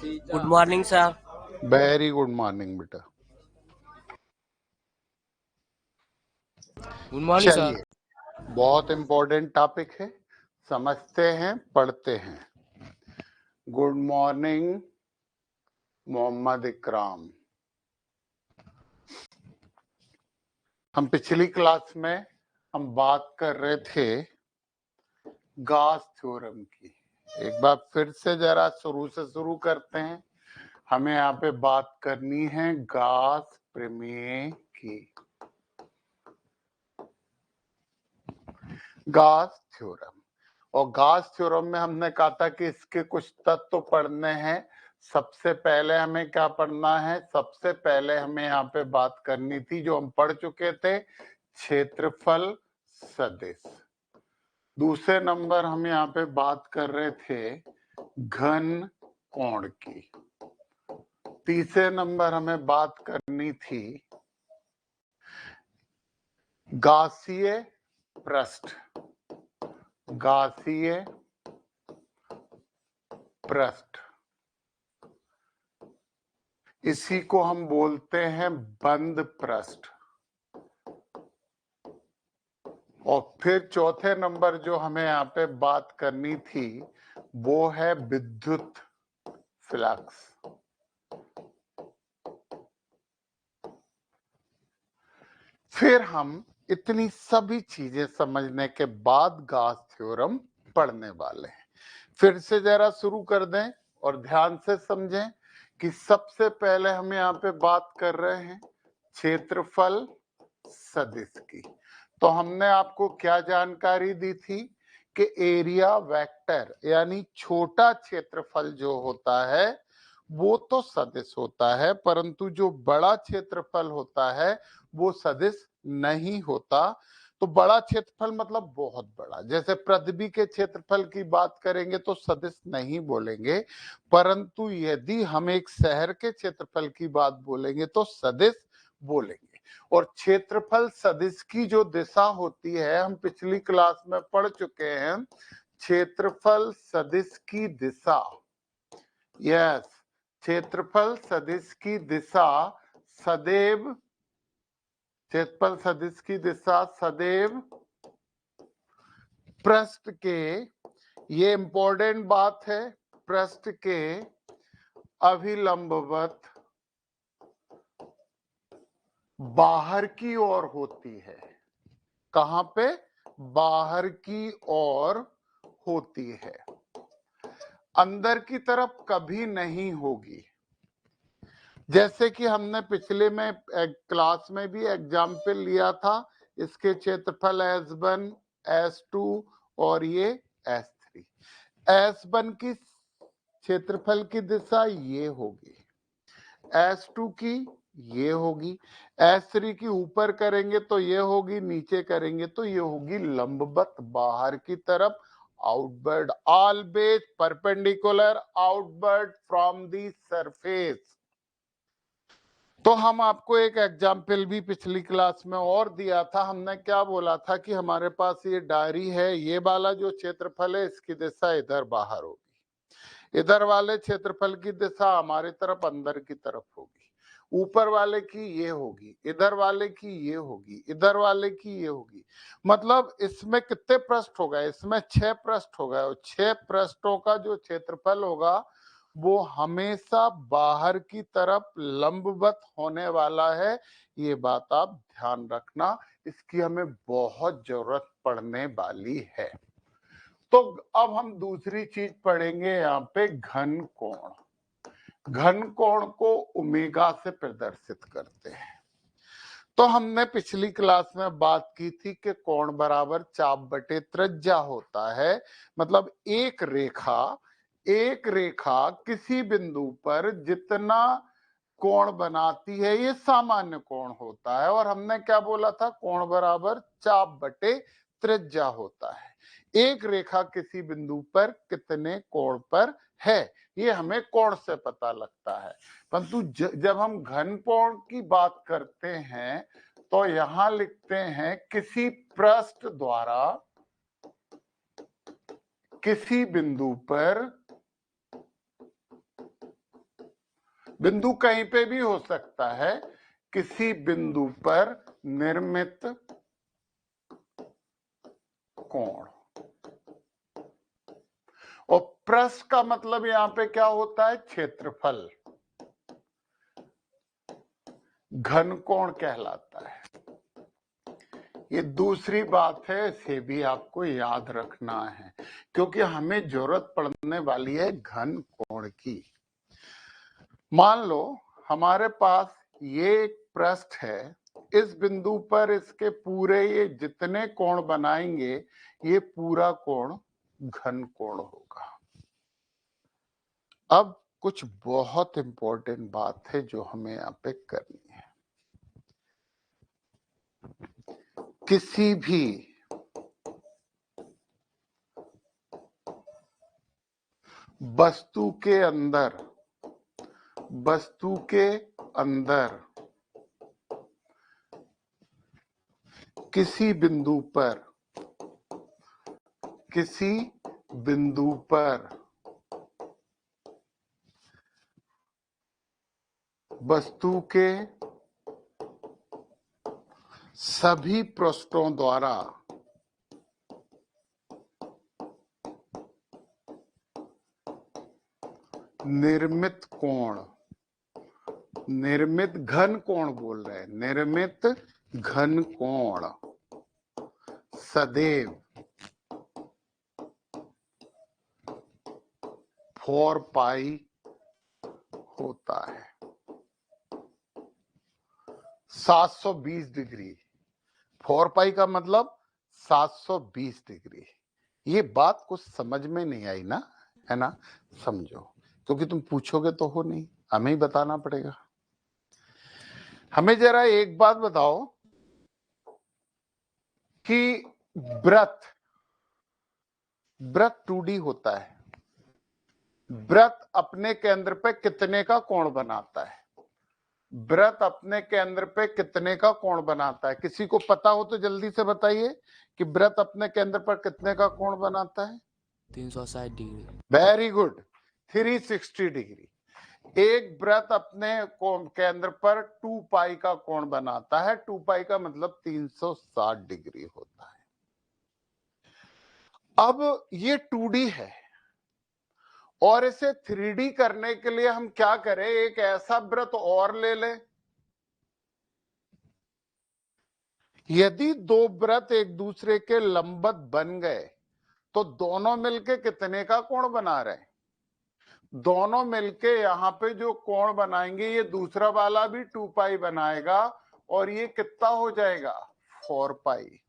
Good morning sir. Very good morning बेटा। Good morning sir. चलिए, बहुत इम्पोर्टेंट टॉपिक है, समझते हैं, पढ़ते हैं। गुड मॉर्निंग मोहम्मद इकराम। हम पिछली क्लास में हम बात कर रहे थे गॉस थ्योरम की। एक बार फिर से जरा शुरू से शुरू करते हैं। हमें यहाँ पे बात करनी है गॉस प्रमेय की, गॉस थ्योरम। और गॉस थ्योरम में हमने कहा था कि इसके कुछ तत्व तो पढ़ने हैं। सबसे पहले हमें क्या पढ़ना है? सबसे पहले हमें यहाँ पे बात करनी थी जो हम पढ़ चुके थे, क्षेत्रफल सदिश। दूसरे नंबर हम यहाँ पे बात कर रहे थे घन कोण की। तीसरे नंबर हमें बात करनी थी गॉसीय पृष्ठ, गॉसीय पृष्ठ। इसी को हम बोलते हैं बंद पृष्ठ। और फिर चौथे नंबर जो हमें यहाँ पे बात करनी थी वो है विद्युत फ्लक्स। फिर हम इतनी सभी चीजें समझने के बाद गॉस थ्योरम पढ़ने वाले हैं। फिर से जरा शुरू कर दें और ध्यान से समझें कि सबसे पहले हम यहाँ पे बात कर रहे हैं क्षेत्रफल सदिश की। तो हमने आपको क्या जानकारी दी थी कि एरिया वेक्टर यानी छोटा क्षेत्रफल जो होता है वो तो सदिश होता है, परंतु जो बड़ा क्षेत्रफल होता है वो सदिश नहीं होता। तो बड़ा क्षेत्रफल मतलब बहुत बड़ा, जैसे पृथ्वी के क्षेत्रफल की बात करेंगे तो सदिश नहीं बोलेंगे, परंतु यदि हम एक शहर के क्षेत्रफल की बात बोलेंगे तो सदिश बोलेंगे। और क्षेत्रफल सदिश की जो दिशा होती है हम पिछली क्लास में पढ़ चुके हैं, क्षेत्रफल सदिश की दिशा, यस, क्षेत्रफल सदिश की दिशा सदैव, क्षेत्रफल सदिश की दिशा सदैव पृष्ठ के, ये इंपॉर्टेंट बात है, पृष्ठ के अभिलंबवत बाहर की ओर होती है। कहां पे? बाहर की ओर होती है, अंदर की तरफ कभी नहीं होगी। जैसे कि हमने पिछले में क्लास में भी एग्जाम्पल लिया था, इसके क्षेत्रफल S1, S2 और ये S3। S1 की क्षेत्रफल की दिशा ये होगी, S2 की ये होगी, S3 की ऊपर करेंगे तो ये होगी, नीचे करेंगे तो ये होगी लंबवत बाहर की तरफ, outward, always perpendicular outward from the surface. तो हम आपको एक एग्जाम्पल भी पिछली क्लास में और दिया था। हमने क्या बोला था कि हमारे पास ये डायरी है, ये वाला जो क्षेत्रफल है इसकी दिशा इधर बाहर होगी, इधर वाले क्षेत्रफल की दिशा हमारी तरफ अंदर की तरफ होगी, ऊपर वाले की ये होगी, इधर वाले की ये होगी, इधर वाले की ये होगी। मतलब इसमें कितने पृष्ठ हो गए? इसमें 6 पृष्ठ हो गए, और 6 पृष्ठों का जो क्षेत्रफल होगा वो हमेशा बाहर की तरफ लंबवत होने वाला है। ये बात आप ध्यान रखना, इसकी हमें बहुत जरूरत पड़ने वाली है। तो अब हम दूसरी चीज पढ़ेंगे यहाँ पे घन कोण। घन कोण को ओमेगा से प्रदर्शित करते हैं। तो हमने पिछली क्लास में बात की थी कि कोण बराबर चाप बटे त्रिज्या होता है। मतलब एक रेखा किसी बिंदु पर जितना कोण बनाती है ये सामान्य कोण होता है। और हमने क्या बोला था? कोण बराबर चाप बटे त्रिज्या होता है। एक रेखा किसी बिंदु पर कितने कोण पर है ये हमें कोण से पता लगता है। परंतु जब हम घन कोण की बात करते हैं तो यहां लिखते हैं किसी पृष्ठ द्वारा किसी बिंदु पर बिंदु कहीं पे भी हो सकता है, किसी बिंदु पर निर्मित कोण। और पृष्ठ का मतलब यहां पे क्या होता है? क्षेत्रफल, घन कोण कहलाता है। ये दूसरी बात है, इसे भी आपको याद रखना है, क्योंकि हमें जरूरत पड़ने वाली है घन कोण की। मान लो हमारे पास ये एक पृष्ठ है, इस बिंदु पर इसके पूरे ये जितने कोण बनाएंगे, ये पूरा कोण घन कोण होगा। अब कुछ बहुत इंपॉर्टेंट बात है जो हमें यहाँ पे करनी है। किसी भी वस्तु के अंदर किसी बिंदु पर वस्तु के सभी पृष्ठों द्वारा निर्मित कोण, निर्मित घन कोण बोल रहे हैं, निर्मित घन कोण सदैव 4 पाई होता है। 720 डिग्री। 4 पाई का मतलब 720 डिग्री। ये बात कुछ समझ में नहीं आई ना, है ना? समझो, क्योंकि तुम पूछोगे तो हो नहीं, हमें ही बताना पड़ेगा। हमें जरा एक बात बताओ कि वृत्त 2D होता है, वृत्त अपने केंद्र पे कितने का कोण बनाता है? वृत्त अपने केंद्र पे कितने का कोण बनाता है? किसी को पता हो तो जल्दी से बताइए कि वृत्त अपने केंद्र पर कितने का कोण बनाता है? 360 डिग्री। Very good, 360 degree. एक वृत्त अपने केंद्र पर 2 पाई का कोण बनाता है। 2 पाई का मतलब 360 डिग्री होता है। अब ये 2D है और इसे 3D करने के लिए हम क्या करें? एक ऐसा वृत्त और ले लें। यदि दो वृत्त एक दूसरे के लंबवत बन गए तो दोनों मिलके कितने का कोण बना रहे हैं? दोनों मिलके यहाँ पे जो कोण बनाएंगे, ये दूसरा वाला भी 2 पाई बनाएगा और ये कितना हो जाएगा? 4 पाई।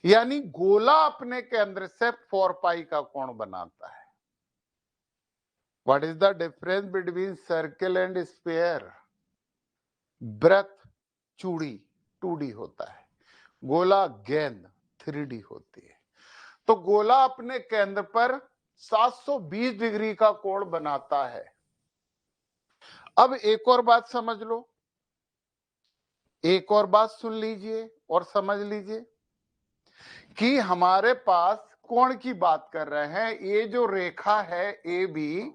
यानी गोला अपने केंद्र से 4 पाई का कोण बनाता है। What is the difference between circle and sphere? वृत्त चूड़ी 2D होता है, गोला गेंद 3D होती है। तो गोला अपने केंद्र पर 720 डिग्री का कोण बनाता है। अब एक और बात समझ लो, एक और बात सुन लीजिए और समझ लीजिए कि हमारे पास कोण की बात कर रहे हैं। ये जो रेखा है ए बी,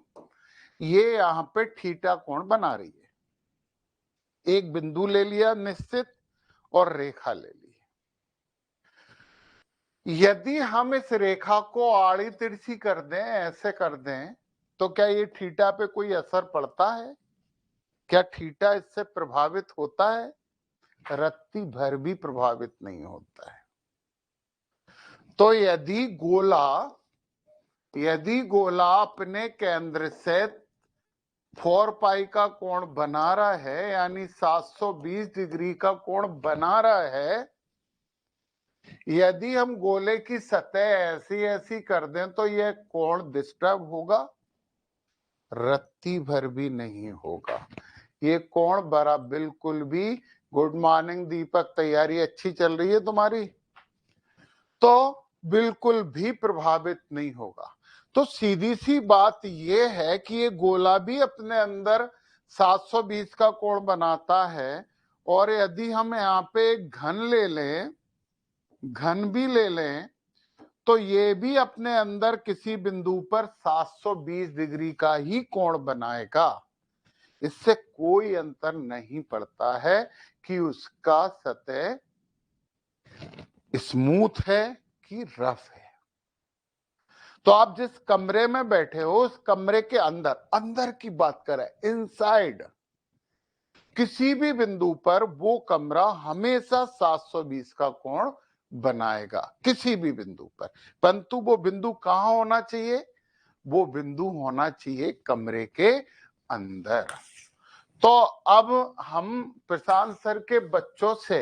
ये यहां पे थीटा कोण बना रही है। एक बिंदु ले लिया निश्चित और रेखा ले ली। यदि हम इस रेखा को आड़ी तिरछी कर दें, ऐसे कर दें, तो क्या ये थीटा पे कोई असर पड़ता है? क्या थीटा इससे प्रभावित होता है? रत्ती भर भी प्रभावित नहीं होता है। तो यदि गोला अपने केंद्र से 4 पाई का कोण बना रहा है, यानी 720 डिग्री का कोण बना रहा है, यदि हम गोले की सतह ऐसी कर दें तो यह कोण डिस्टर्ब होगा? रत्ती भर भी नहीं होगा। ये कोण बरा बिल्कुल भी। गुड मॉर्निंग दीपक, तैयारी अच्छी चल रही है तुम्हारी? तो बिल्कुल भी प्रभावित नहीं होगा। तो सीधी सी बात ये है कि ये गोला भी अपने अंदर 720 का कोण बनाता है, और यदि हम यहाँ पे घन ले लें, घन भी ले लें, तो ये भी अपने अंदर किसी बिंदु पर 720 डिग्री का ही कोण बनाएगा। इससे कोई अंतर नहीं पड़ता है कि उसका सतह स्मूथ है कि रफ है। तो आप जिस कमरे में बैठे हो उस कमरे के अंदर की बात करें, इनसाइड, किसी भी बिंदु पर वो कमरा हमेशा 720 का कोण बनाएगा, किसी भी बिंदु पर। परंतु वो बिंदु कहां होना चाहिए? वो बिंदु होना चाहिए कमरे के अंदर। तो अब हम प्रशांत सर के बच्चों से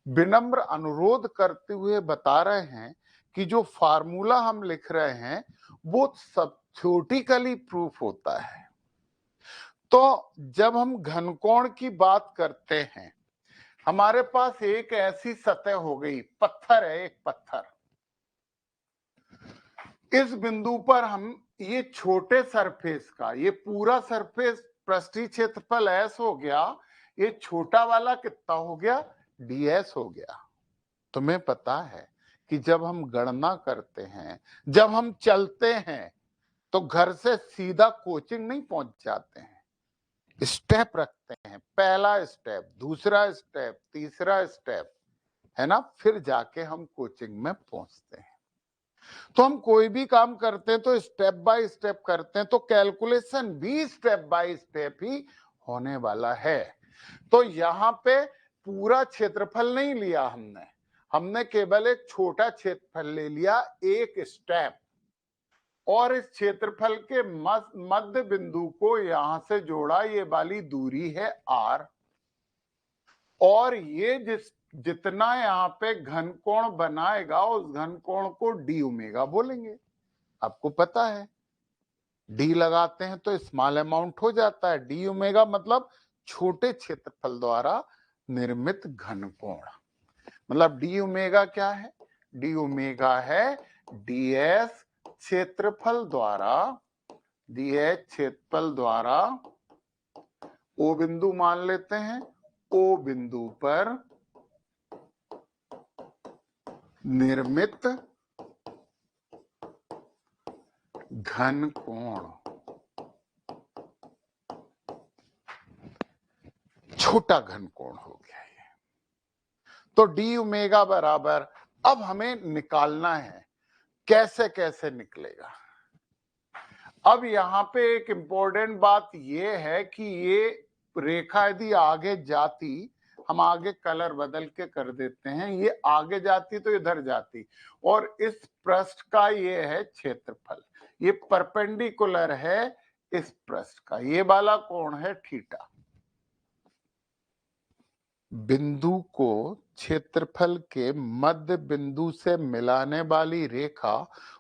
विनम्र अनुरोध करते हुए बता रहे हैं कि जो फार्मूला हम लिख रहे हैं वो सब थ्योरेटिकली प्रूफ होता है। तो जब हम घनकोण की बात करते हैं, हमारे पास एक ऐसी सतह हो गई, पत्थर है, एक पत्थर, इस बिंदु पर हम ये छोटे सरफेस का, ये पूरा सरफेस पृष्ठीय क्षेत्रफल एस हो गया, ये छोटा वाला कितना हो गया? ds हो गया। तुम्हें पता है कि जब हम गणना करते हैं, जब हम चलते हैं, तो घर से सीधा कोचिंग नहीं पहुंच जाते हैं, स्टेप रखते हैं, पहला स्टेप, दूसरा स्टेप, तीसरा स्टेप, है ना, फिर जाके हम कोचिंग में पहुंचते हैं। तो हम कोई भी काम करते हैं तो स्टेप बाय स्टेप करते हैं, तो कैलकुलेशन भी स्टेप बाय स्टेप ही होने वाला है। तो यहाँ पे पूरा क्षेत्रफल नहीं लिया हमने केवल एक छोटा क्षेत्रफल ले लिया, एक स्टेप, और इस क्षेत्रफल के मध्य बिंदु को यहां से जोड़ा, ये वाली दूरी है r, और ये जितना यहाँ पे घनकोण बनाएगा उस घनकोण को डी ओमेगा बोलेंगे। आपको पता है डी लगाते हैं तो स्मॉल अमाउंट हो जाता है, डी ओमेगा मतलब छोटे क्षेत्रफल द्वारा निर्मित घनकोण। मतलब डी ओमेगा क्या है? डी ओमेगा है डीएस क्षेत्रफल द्वारा, डीएच क्षेत्रफल द्वारा ओ बिंदु मान लेते हैं, ओ बिंदु पर निर्मित घनकोण, छोटा घनकोण हो गया ये। तो डी ओमेगा बराबर, अब हमें निकालना है, कैसे कैसे निकलेगा? अब यहाँ पे एक इंपॉर्टेंट बात ये है कि ये रेखा यदि आगे जाती, हम आगे कलर बदल के कर देते हैं, ये आगे जाती तो इधर जाती, और इस पृष्ठ का ये है क्षेत्रफल, ये परपेंडिकुलर है इस पृष्ठ का, ये वाला कोण है थीटा। बिंदु को क्षेत्रफल के मध्य बिंदु से मिलाने वाली रेखा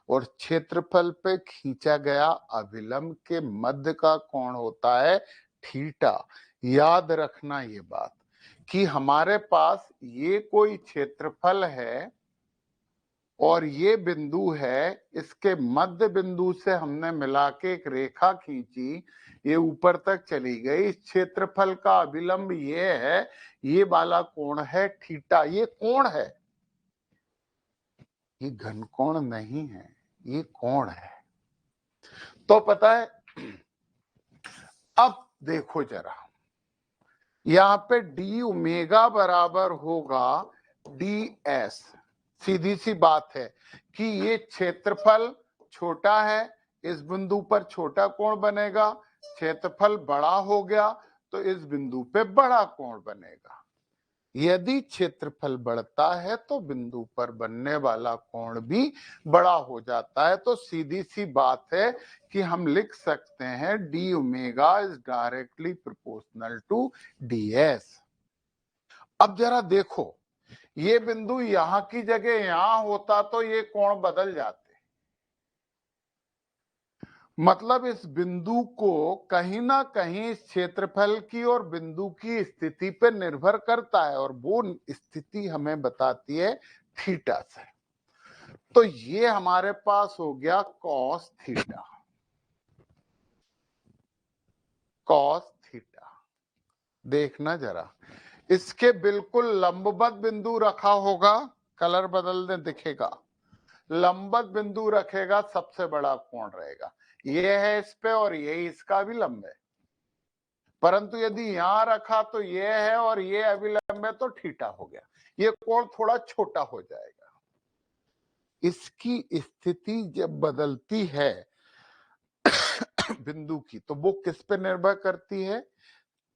और क्षेत्रफल पे खींचा गया अभिलंब के मध्य का कोण होता है थीटा। याद रखना ये बात कि हमारे पास ये कोई क्षेत्रफल है और ये बिंदु है, इसके मध्य बिंदु से हमने मिला के एक रेखा खींची, ये ऊपर तक चली गई, इस क्षेत्रफल का अभिलंब ये है, ये वाला कोण है थीटा। ये कोण है, ये घनकोण नहीं है, ये कोण है। तो पता है, अब देखो जरा, यहां पे डी ओमेगा बराबर होगा डी एस। सीधी सी बात है कि ये क्षेत्रफल छोटा है, इस बिंदु पर छोटा कोण बनेगा, क्षेत्रफल बड़ा हो गया तो इस बिंदु पे बड़ा कोण बनेगा। यदि क्षेत्रफल बढ़ता है तो बिंदु पर बनने वाला कोण भी बड़ा हो जाता है। तो सीधी सी बात है कि हम लिख सकते हैं D omega is directly proportional to D S. अब जरा देखो, ये बिंदु यहां की जगह यहां होता तो ये कोण बदल जाते, मतलब इस बिंदु को कहीं ना कहीं इस क्षेत्रफल की और बिंदु की स्थिति पर निर्भर करता है, और वो स्थिति हमें बताती है थीटा से। तो ये हमारे पास हो गया कॉस थीटा, कॉस थीटा। देखना जरा, इसके बिल्कुल लंबवत बिंदु रखा होगा, कलर बदलने दिखेगा, लंबवत बिंदु रखेगा, सबसे बड़ा कोण रहेगा, ये है इस पे और ये इसका भी लंब है। परंतु यदि यहां रखा तो ये है और ये अभिलंब है तो थीटा हो गया, ये कोण थोड़ा छोटा हो जाएगा। इसकी स्थिति जब बदलती है बिंदु की, तो वो किस पे निर्भर करती है?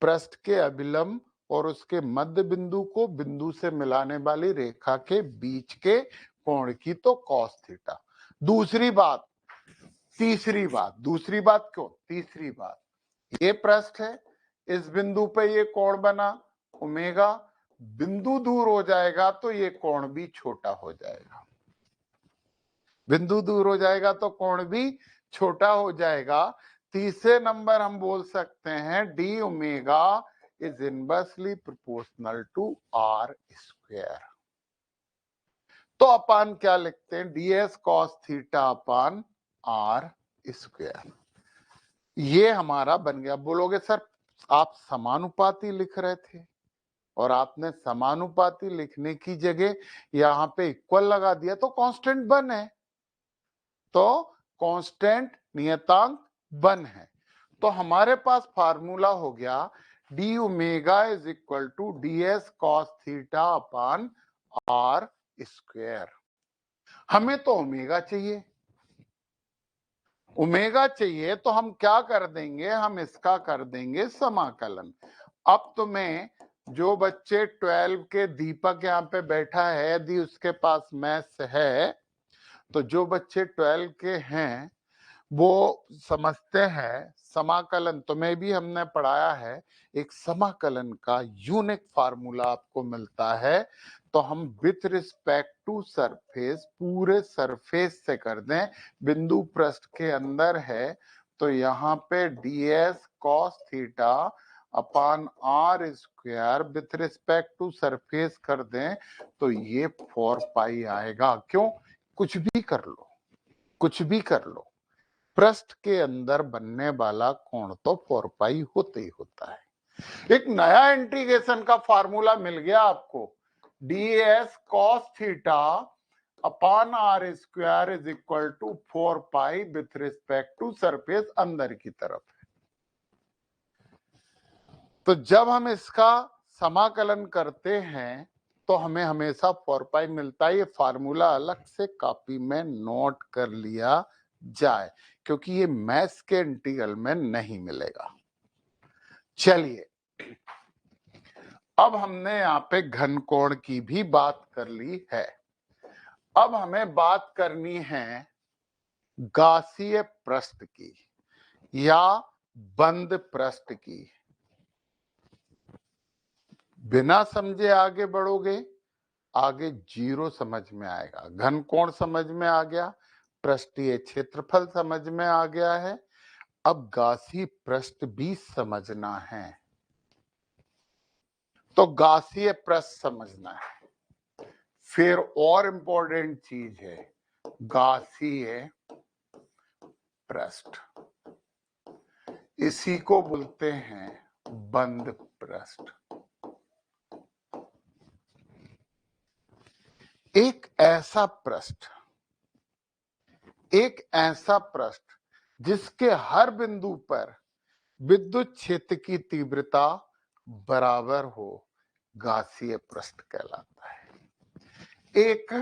पृष्ठ के अभिलंब और उसके मध्य बिंदु को बिंदु से मिलाने वाली रेखा के बीच के कोण की, तो कॉस थीटा। दूसरी बात, तीसरी बात क्यों? तीसरी बात, ये पृष्ठ है, इस बिंदु पे ये कोण बना ओमेगा, बिंदु दूर हो जाएगा तो ये कोण भी छोटा हो जाएगा, बिंदु दूर हो जाएगा तो कोण भी छोटा हो जाएगा। तीसरे नंबर हम बोल सकते हैं D omega is inversely proportional to R square. तो अपान क्या लिखते हैं? ds cos theta upon R square. ये हमारा बन गया। बोलोगे सर आप समानुपाती लिख रहे थे और आपने समानुपाती लिखने की जगह यहां पे इक्वल लगा दिया, तो कांस्टेंट बन है, तो कांस्टेंट नियतांक बन है। तो हमारे पास फार्मूला हो गया D omega is equal to ds cos theta upon R square. हमें तो ओमेगा चाहिए, ओमेगा चाहिए तो हम क्या कर देंगे? हम इसका कर देंगे समाकलन। अब तुम्हें जो बच्चे 12 के, दीपक यहाँ पे बैठा है, यदि उसके पास मैथ्स है तो जो बच्चे 12 के हैं वो समझते हैं समाकलन, तुम्हें भी हमने पढ़ाया है, एक समाकलन का यूनिक फार्मूला आपको मिलता है। तो हम विथ रिस्पेक्ट टू सरफेस पूरे सरफेस से कर दें, बिंदु पृष्ठ के अंदर है तो यहाँ पे ds cos theta upon R square with respect to surface कर दें तो ये 4 पाई आएगा। क्यों? कुछ भी कर लो, कुछ भी कर लो, पृष्ठ के अंदर बनने वाला कोण तो 4 पाई होते ही होता है। एक नया इंटीग्रेशन का फार्मूला मिल गया आपको, ds cos theta upon R square is equal to 4 pi with respect to surface अंदर की तरफ है। तो जब हम इसका समाकलन करते हैं तो हमें हमेशा 4 पाई मिलता है। ये फार्मूला अलग से कॉपी में नोट कर लिया जाए क्योंकि ये मैथ्स के इंटीग्रल में नहीं मिलेगा। चलिए, अब हमने यहाँ पे घन कोण की भी बात कर ली है। अब हमें बात करनी है गासीय पृष्ठ की या बंद पृष्ठ की। बिना समझे आगे बढ़ोगे, आगे जीरो समझ में आएगा। घन कोण समझ में आ गया, पृष्ठीय क्षेत्रफल समझ में आ गया है, अब गासीय पृष्ठ भी समझना है। तो गासीय पृष्ठ समझना है। फिर और इंपॉर्टेंट चीज है गासीय पृष्ठ, इसी को बोलते हैं बंद पृष्ठ। एक ऐसा पृष्ठ जिसके हर बिंदु पर विद्युत क्षेत्र की तीव्रता बराबर हो, गासीय पृष्ठ कहलाता है। एक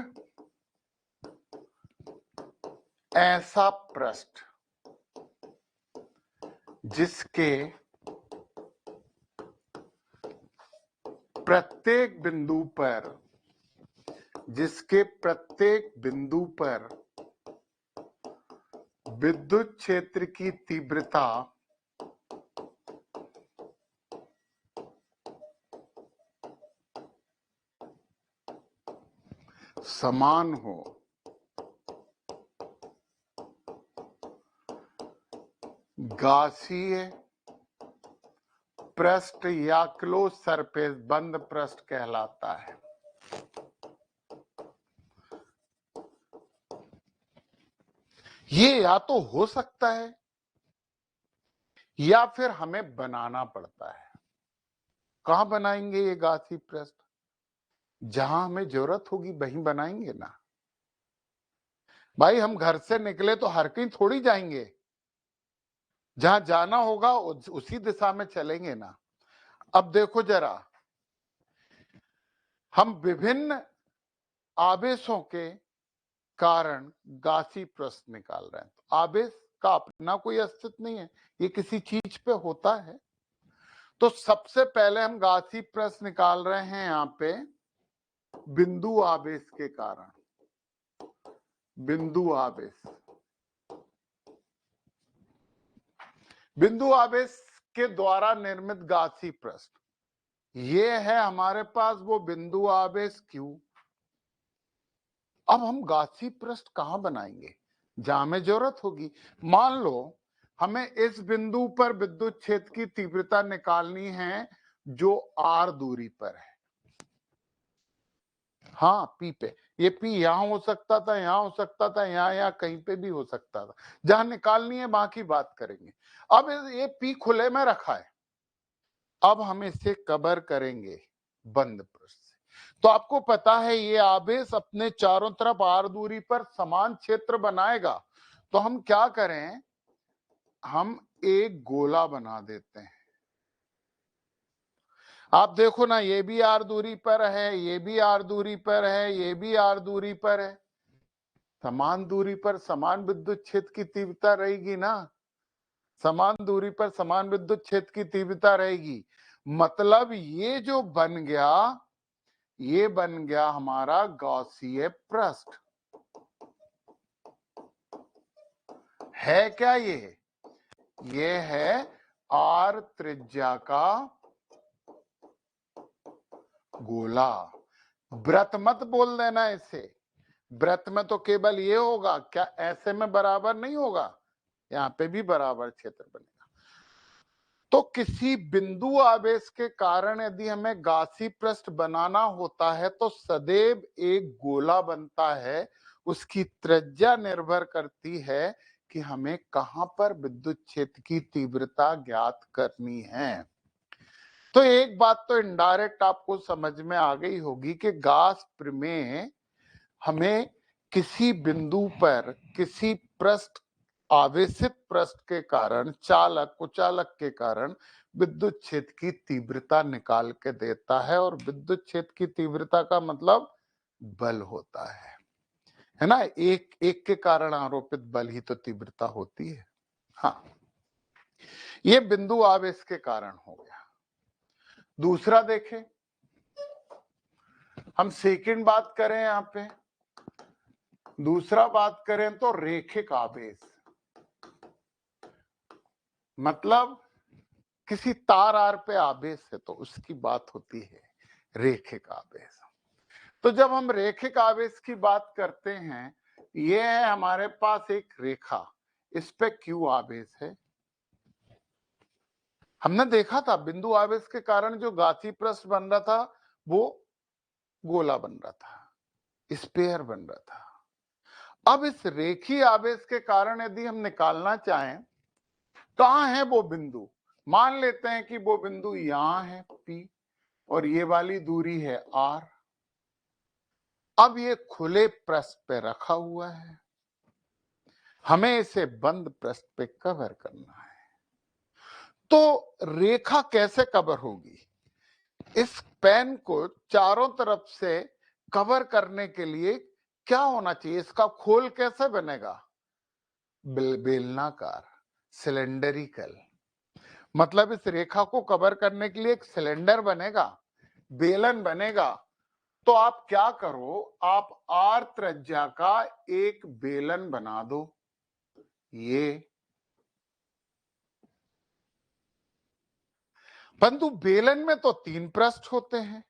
ऐसा पृष्ठ जिसके प्रत्येक बिंदु पर विद्युत क्षेत्र की तीव्रता समान हो, गासीय पृष्ठ या क्लोज सरफेस बंद पृष्ठ कहलाता है। ये या तो हो सकता है या फिर हमें बनाना पड़ता है। कहां बनाएंगे ये गासीय पृष्ठ? जहां हमें जरूरत होगी वहीं बनाएंगे ना भाई। हम घर से निकले तो हर कहीं थोड़ी जाएंगे। जहां जाना होगा उसी दिशा में चलेंगे ना। अब देखो जरा, हम विभिन्न आवेशों के कारण गासी प्रश्न निकाल रहे हैं। तो आवेश का अपना कोई अस्तित्व नहीं है, ये किसी चीज पे होता है। तो सबसे पहले हम गासी प्रश्न निकाल रहे हैं यहां पे बिंदु आवेश के कारण। बिंदु आवेश, बिंदु आवेश के द्वारा निर्मित गासी प्रश्न, ये है हमारे पास वो बिंदु आवेश Q। अब हम गासी पृष्ठ कहां बनाएंगे, जहां में जरूरत होगी। मान लो हमें इस बिंदु पर विद्युत क्षेत्र की तीव्रता निकालनी है जो r दूरी पर है। हाँ, P पे, ये P यहां हो सकता था, यहां हो सकता था, यहां कहीं पे भी हो सकता था। जहां निकालनी है वहां की बात करेंगे। अब ये P खुले में रखा है, अब हम इसे कवर करेंगे बंद पृष्ठ से। तो आपको पता है ये आवेश अपने चारों तरफ r दूरी पर समान क्षेत्र बनाएगा। तो हम क्या करें, हम एक गोला बना देते हैं। आप देखो ना, ये भी r दूरी पर है, ये भी r दूरी पर है, ये भी r दूरी पर है। समान दूरी पर समान विद्युत क्षेत्र की तीव्रता रहेगी ना, समान दूरी पर समान विद्युत क्षेत्र की तीव्रता रहेगी। मतलब ये जो बन गया, ये बन गया हमारा गॉसीय पृष्ठ। है क्या ये है r त्रिज्या का गोला। वृत्त मत बोल देना इसे, वृत्त में तो केवल ये होगा, क्या ऐसे में बराबर नहीं होगा, यहाँ पे भी बराबर क्षेत्र बनेगा। तो किसी बिंदु आवेश के कारण यदि हमें गासी पृष्ठ बनाना होता है तो सदैव एक गोला बनता है। उसकी त्रिज्या निर्भर करती है कि हमें कहां पर विद्युत क्षेत्र की तीव्रता ज्ञात करनी है। तो एक बात तो इनडायरेक्ट आपको समझ में आ गई होगी कि गास प्रमेय हमें किसी बिंदु पर किसी पृष्ठ, आवेशित पृष्ठ के कारण, चालक कुचालक के कारण विद्युत क्षेत्र की तीव्रता निकाल के देता है। और विद्युत क्षेत्र की तीव्रता का मतलब बल होता है ना। एक के कारण आरोपित बल ही तो तीव्रता होती है। हाँ, ये बिंदु आवेश के कारण हो गया। दूसरा देखें, हम सेकंड बात करें यहां पे, दूसरा बात करें तो रेखिक आवेश, मतलब किसी तार आर पे आवेश है तो उसकी बात होती है रेखिक आवेश। तो जब हम रेखिक आवेश की बात करते हैं, ये है हमारे पास एक रेखा, इस पे Q आवेश है। हमने देखा था बिंदु आवेश के कारण जो गासी पृष्ठ बन रहा था वो गोला बन रहा था, स्फीयर बन रहा था। अब इस रेखीय आवेश के कारण यदि हम निकालना चाहें कहां है वो बिंदु, मान लेते हैं कि वो बिंदु यहां है P और ये वाली दूरी है R। अब ये खुले पृष्ठ पे रखा हुआ है, हमें इसे बंद पृष्ठ पे कवर करना है। तो रेखा कैसे कवर होगी, इस पेन को चारों तरफ से कवर करने के लिए क्या होना चाहिए, इसका खोल कैसे बनेगा, बेलनाकार, सिलेंडरिकल। मतलब इस रेखा को कवर करने के लिए एक सिलेंडर बनेगा, बेलन बनेगा। तो आप क्या करो, आप R त्रिज्या का एक बेलन बना दो। ये परंतु बेलन में तो 3 पृष्ठ होते हैं,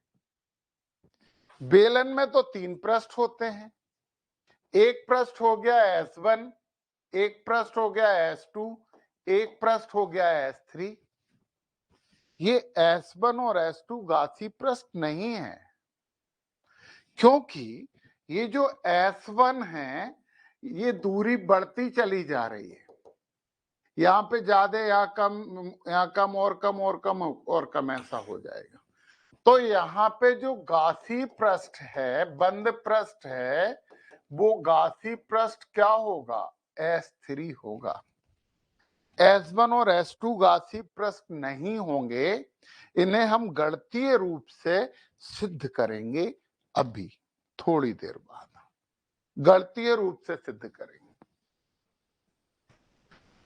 बेलन में तो 3 पृष्ठ होते हैं। एक पृष्ठ हो गया S1, एक पृष्ठ हो गया S2, एक पृष्ठ हो गया S3। ये S1 और S2 गासी पृष्ठ नहीं है, क्योंकि ये जो S1 है ये दूरी बढ़ती चली जा रही है, यहाँ पे ज्यादा, यहाँ कम और कम और कम और कम, ऐसा हो जाएगा। तो यहाँ पे जो गासी पृष्ठ है, बंद पृष्ठ है, वो गासी पृष्ठ क्या होगा, S3 होगा। S1 और S2 घासीय पृष्ठ नहीं होंगे, इन्हें हम गणितीय रूप से सिद्ध करेंगे। अभी थोड़ी देर बाद गणितीय रूप से सिद्ध करेंगे।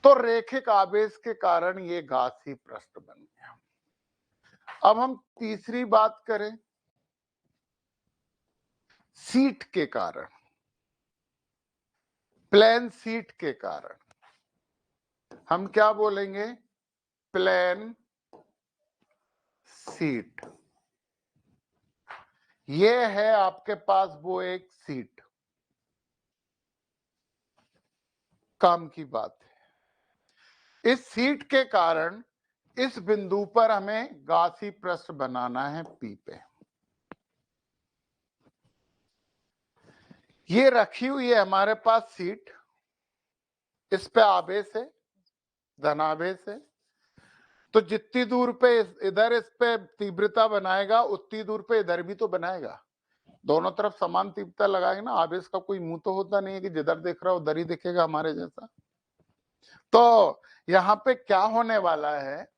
तो रेखिक आवेश के कारण ये घासीय पृष्ठ बन गया। अब हम तीसरी बात करें, सीट के कारण, प्लेन सीट के कारण हम क्या बोलेंगे? Plane sheet. ये है आपके पास वो एक सीट, काम की बात है। इस सीट के कारण इस बिंदु पर हमें घासीय पृष्ठ बनाना है पी पे। ये रखी हुई है हमारे पास सीट, इस पे आवेश है, धनावेश है, तो जितनी दूर पे इधर इस पे तीव्रता बनाएगा उतनी दूर पे इधर भी तो बनाएगा। दोनों तरफ समान तीव्रता लगाएंगे ना, आवेश का कोई मुंह तो होता नहीं है कि जिधर देख रहा हो उधर ही दिखेगा हमारे जैसा। तो यहाँ पे क्या होने वाला है,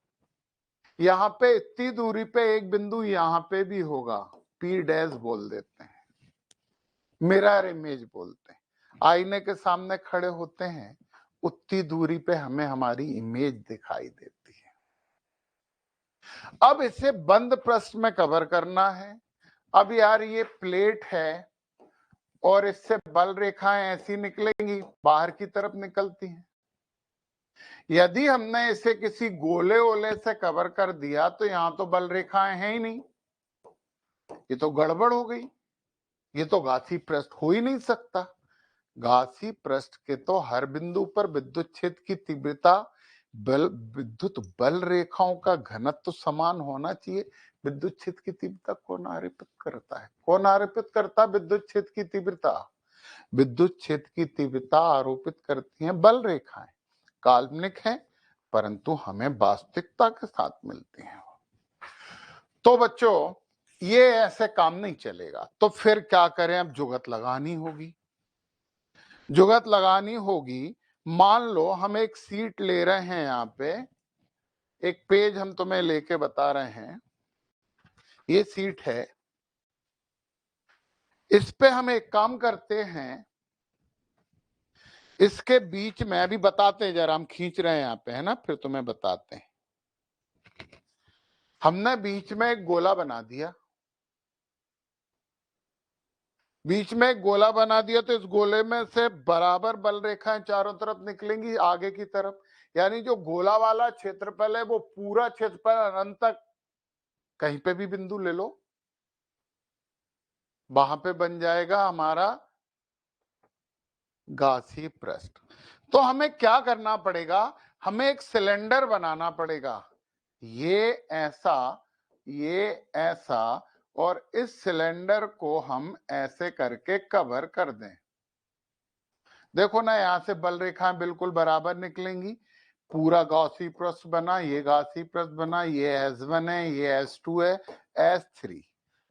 यहाँ पे इतनी दूरी पे एक बिंदु यहाँ पे भी होगा, पी डैश बोल देते हैं, मिरर इमेज बोलते हैं। आईने के सामने खड़े होते हैं, उतनी दूरी पे हमें हमारी इमेज दिखाई देती है। अब इसे बंद पृष्ठ में कवर करना है। अब यार ये प्लेट है और इससे बल रेखाएं ऐसी निकलेंगी, बाहर की तरफ निकलती हैं। यदि हमने इसे किसी गोले ओले से कवर कर दिया तो यहां तो बल रेखाएं हैं ही नहीं, ये तो गड़बड़ हो गई, ये तो घासीय पृष्ठ हो ही नहीं सकता। घासीय पृष्ठ के तो हर बिंदु पर विद्युत क्षेत्र की तीव्रता, बल, विद्युत बल रेखाओं का घनत्व तो समान होना चाहिए। विद्युत क्षेत्र की तीव्रता कौन आरोपित करता है? कौन आरोपित करता है विद्युत क्षेत्र की तीव्रता? विद्युत क्षेत्र की तीव्रता आरोपित करती हैं बल रेखाएं, काल्पनिक है परंतु हमें वास्तविकता के साथ मिलती हैं। तो बच्चों ये ऐसे काम नहीं चलेगा, तो फिर क्या करें? अब जुगत लगानी होगी। जुगत लगानी होगी। मान लो हम एक सीट ले रहे हैं, यहाँ पे एक पेज हम तुम्हें लेके बता रहे हैं, ये सीट है, इस पे हम एक काम करते हैं, इसके बीच में अभी बताते हैं, जरा हम खींच रहे हैं यहाँ पे, है ना, फिर तुम्हें बताते हैं। हमने बीच में एक गोला बना दिया, बीच में एक गोला बना दिया, तो इस गोले में से बराबर बल रेखाएं चारों तरफ निकलेंगी आगे की तरफ, यानी जो गोला वाला क्षेत्रफल है वो पूरा क्षेत्रफल अनंत तक, कहीं पे भी बिंदु ले लो, वहां पे बन जाएगा हमारा घासीय पृष्ठ। तो हमें क्या करना पड़ेगा? हमें एक सिलेंडर बनाना पड़ेगा, ये ऐसा, और इस सिलेंडर को हम ऐसे करके कवर कर दें। देखो ना, यहां से बल रेखाएं बिल्कुल बराबर निकलेंगी, पूरा घासीय पृष्ठ बना, ये घासीय पृष्ठ बना, ये S1 है, ये S2 है,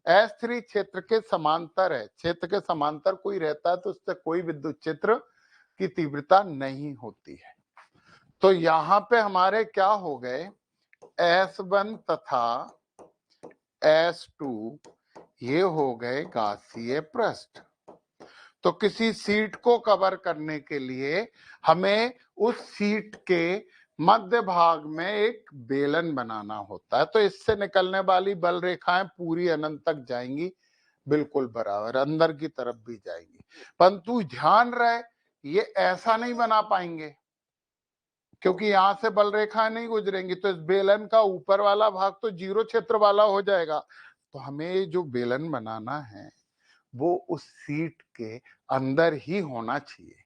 S3 क्षेत्र के समांतर है। क्षेत्र के समांतर कोई रहता है तो उससे कोई विद्युत क्षेत्र की तीव्रता नहीं होती है। तो यहां पे हमारे क्या हो गए, S1 तथा S2 ये हो गए घासीय पृष्ठ। तो किसी सीट को कवर करने के लिए हमें उस सीट के मध्य भाग में एक बेलन बनाना होता है, तो इससे निकलने वाली बल रेखाएं पूरी अनंत तक जाएंगी, बिल्कुल बराबर अंदर की तरफ भी जाएंगी। परंतु ध्यान रहे, ये ऐसा नहीं बना पाएंगे क्योंकि यहां से बल रेखाएं नहीं गुजरेंगी, तो इस बेलन का ऊपर वाला भाग तो जीरो क्षेत्र वाला हो जाएगा। तो हमें जो बेलन बनाना है वो उस सीट के अंदर ही होना चाहिए,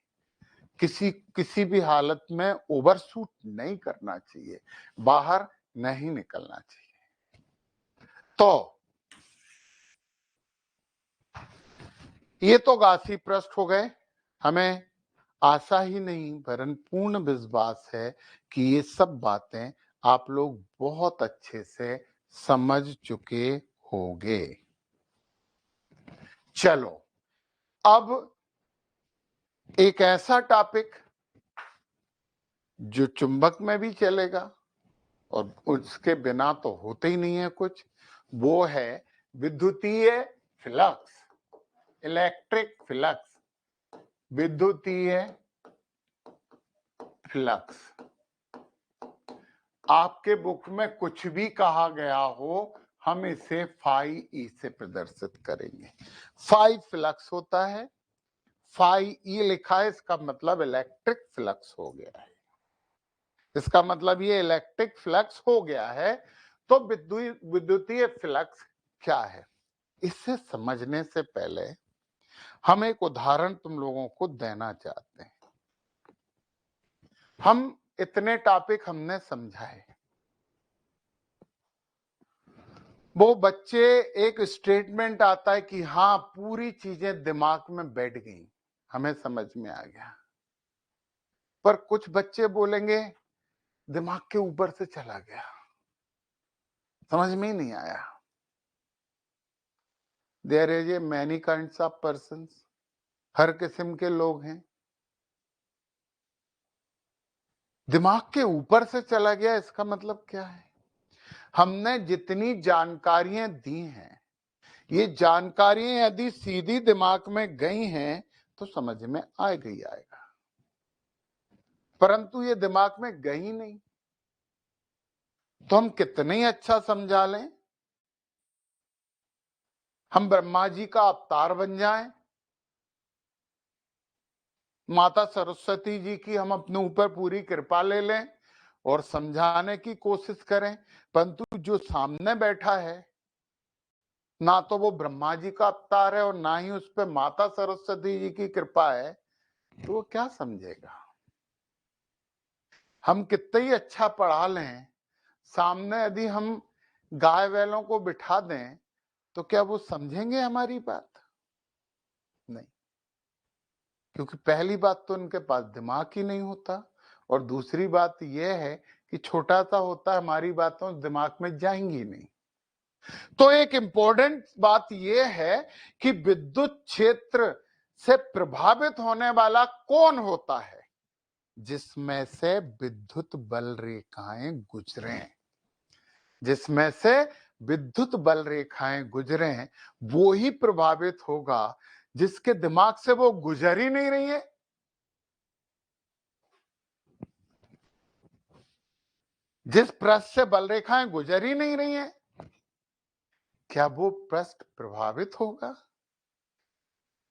किसी भी हालत में ओवरशूट नहीं करना चाहिए, बाहर नहीं निकलना चाहिए। तो ये तो घासीय पृष्ठ हो गए। हमें आशा ही नहीं वरन पूर्ण विश्वास है कि ये सब बातें आप लोग बहुत अच्छे से समझ चुके होंगे। चलो अब एक ऐसा टॉपिक जो चुंबक में भी चलेगा और उसके बिना तो होते ही नहीं है कुछ, वो है विद्युतीय फ्लक्स, इलेक्ट्रिक फ्लक्स, विद्युतीय फ्लक्स। आपके बुक में कुछ भी कहा गया हो, हम इसे फाई ई से प्रदर्शित करेंगे। फाई फ्लक्स होता है, फाई ई लिखा है, इसका मतलब इलेक्ट्रिक फ्लक्स हो गया है। इसका मतलब ये इलेक्ट्रिक फ्लक्स हो गया है। तो विद्युतीय फ्लक्स क्या है, इसे समझने से पहले हम एक उदाहरण तुम लोगों को देना चाहते हैं। हम इतने टॉपिक हमने समझाए, वो बच्चे एक स्टेटमेंट आता है कि हाँ पूरी चीजें दिमाग में बैठ गई, हमें समझ में आ गया, पर कुछ बच्चे बोलेंगे दिमाग के ऊपर से चला गया, समझ में ही नहीं आया। There is a many kinds of persons, हर किस्म के लोग हैं। दिमाग के ऊपर से चला गया, इसका मतलब क्या है? हमने जितनी जानकारियां दी हैं, ये जानकारियां यदि सीधी दिमाग में गई हैं तो समझ में आएगा, परंतु ये दिमाग में गई नहीं, तो हम कितने ही अच्छा समझा लें, हम ब्रह्मा जी का अवतार बन जाएं, माता सरस्वती जी की हम अपने ऊपर पूरी कृपा ले लें और समझाने की कोशिश करें, परंतु जो सामने बैठा है ना तो वो ब्रह्मा जी का अवतार है और ना ही उस पर माता सरस्वती जी की कृपा है, तो वो क्या समझेगा? हम कितना ही अच्छा पढ़ा लें, सामने यदि हम गाय बैलों को बिठा दें तो क्या वो समझेंगे हमारी बात? नहीं, क्योंकि पहली बात तो उनके पास दिमाग ही नहीं होता, और दूसरी बात यह है कि छोटा सा होता, हमारी बातों दिमाग में जाएंगी नहीं। तो एक इंपॉर्टेंट बात यह है कि विद्युत क्षेत्र से प्रभावित होने वाला कौन होता है? जिसमें से विद्युत बल रेखाएं गुजरे, जिसमें से विद्युत बल रेखाएं गुजरे वो ही प्रभावित होगा, जिसके दिमाग से वो गुजर ही नहीं रही है। जिस पृष्ठ से बल रेखाएं गुजर ही नहीं रही हैं, क्या वो पृष्ठ प्रभावित होगा?